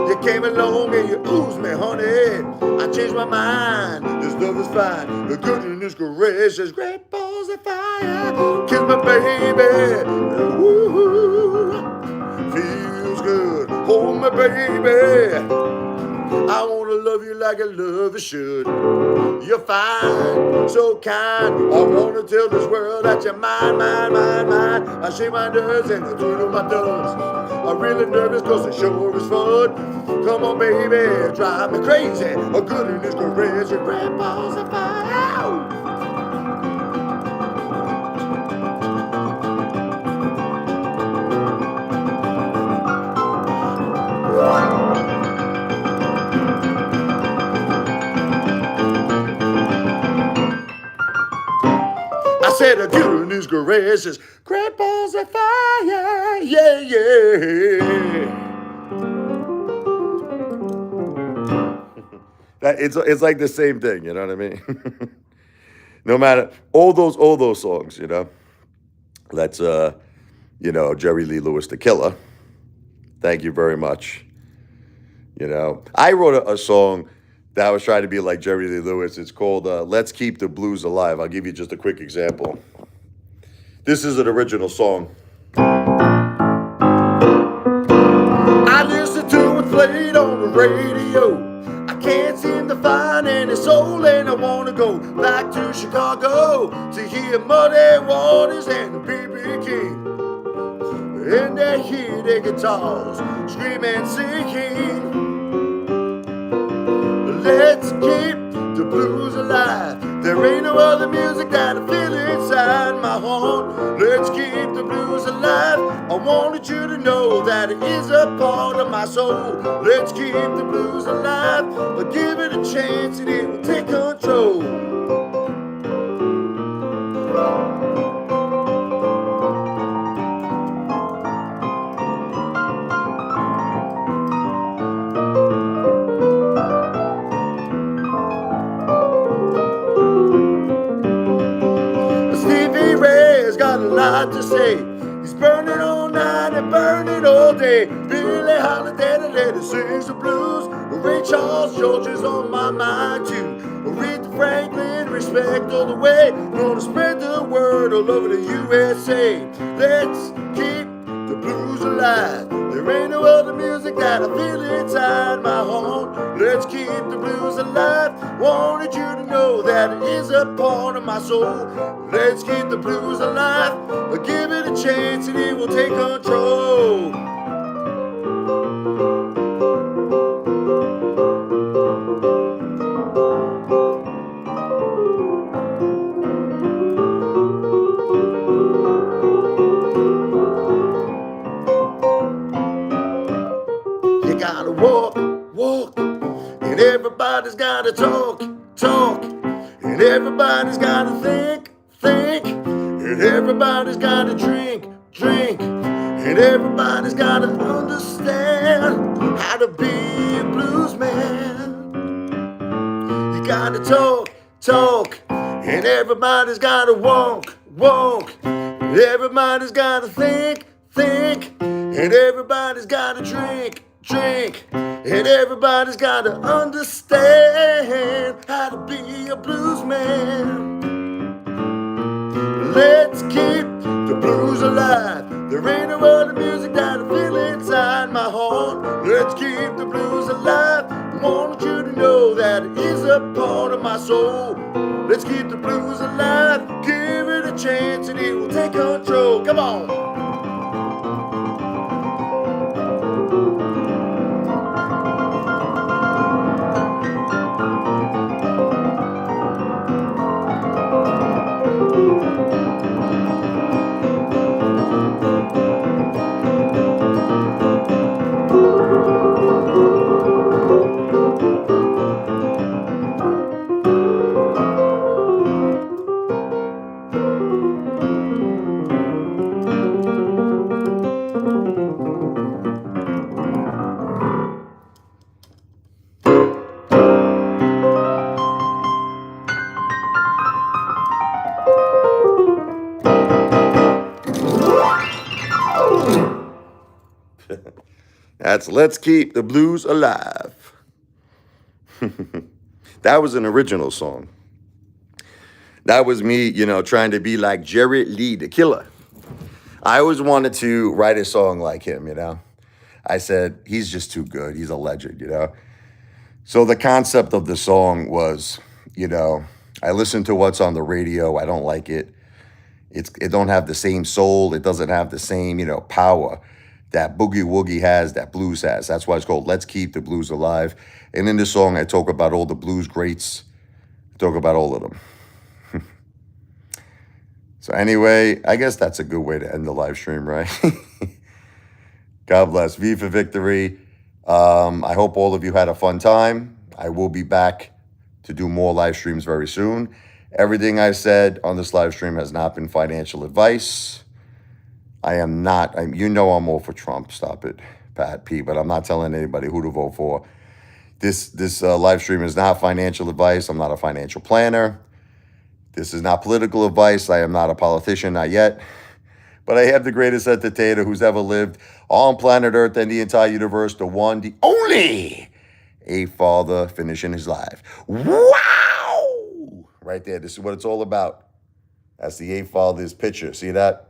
You came along and you oozed me, honey. I changed my mind, this love is fine. The goodness gracious, great balls of fire. Kiss my baby, woo, feels good. Hold my baby, I wanna love you like a lover should. You're fine, so kind. I wanna tell this world that you're mine, mine, mine, mine. I shake my nerves and I twiddle my thumbs. I'm really nervous cause it sure is fun. Come on, baby, drive me crazy. A goodness gracious, your grandpa's a fire. I said, goodness gracious, great balls of fire, yeah, yeah. It's like the same thing, you know what I mean? No matter all those songs, you know. That's Jerry Lee Lewis, the Killer. Thank you very much. You know, I wrote a song that I was trying to be like Jerry Lee Lewis. It's called "Let's Keep the Blues Alive." I'll give you just a quick example. This is an original song. I listen to it played on the radio. I can't seem to find any soul, and I wanna go back to Chicago to hear Muddy Waters and the BB King. And they hear their guitars scream and singing. Let's keep the blues alive. There ain't no other music that I feel inside my heart. Let's keep the blues alive. I wanted you to know that it is a part of my soul. Let's keep the blues alive. But give it a chance and it will take control. Got a lot to say. He's burning all night and burning all day. Billie Holiday, the lady sings the blues. Ray Charles George is on my mind too. Aretha Franklin, respect all the way. Gonna spread the word all over the USA. Let's keep the blues alive. There ain't no other music that I feel inside my heart. Let's keep the blues alive. Wanted you to know that it is a part of my soul. Let's keep the blues alive. Give it a chance and it will take control. You gotta walk, and everybody's gotta talk, and everybody's gotta think, and everybody's gotta drink, and everybody's gotta understand how to be a blues man. You gotta talk, and everybody's gotta walk, and everybody's gotta think, and everybody's gotta drink, and everybody's gotta understand how to be a blues man. Let's keep the blues alive. There ain't no other music that I feel inside my heart. Let's keep the blues alive. I want you to know that it is a part of my soul. Let's keep the blues alive. Give it a chance and it will take control. Come on. That's Let's Keep the Blues Alive. That was an original song. That was me, trying to be like Jerry Lee, the Killer. I always wanted to write a song like him, I said, he's just too good. He's a legend, So the concept of the song was, I listen to what's on the radio. I don't like it. It don't have the same soul. It doesn't have the same, power that boogie woogie has, that blues has. That's why it's called Let's Keep the Blues Alive. And in this song, I talk about all the blues greats. I talk about all of them. So anyway, I guess that's a good way to end the live stream, right? God bless. V for victory. I hope all of you had a fun time. I will be back to do more live streams very soon. Everything I said on this live stream has not been financial advice. I am not, you know I'm all for Trump. Stop it, Pat P. But I'm not telling anybody who to vote for. This live stream is not financial advice. I'm not a financial planner. This is not political advice. I am not a politician, not yet. But I have the greatest entertainer who's ever lived on planet Earth and the entire universe, the one, the only Apefather finishing his life. Wow! Right there. This is what it's all about. That's the Apefather's picture. See that?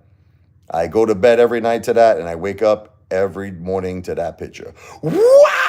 I go to bed every night to that, and I wake up every morning to that picture. Wow!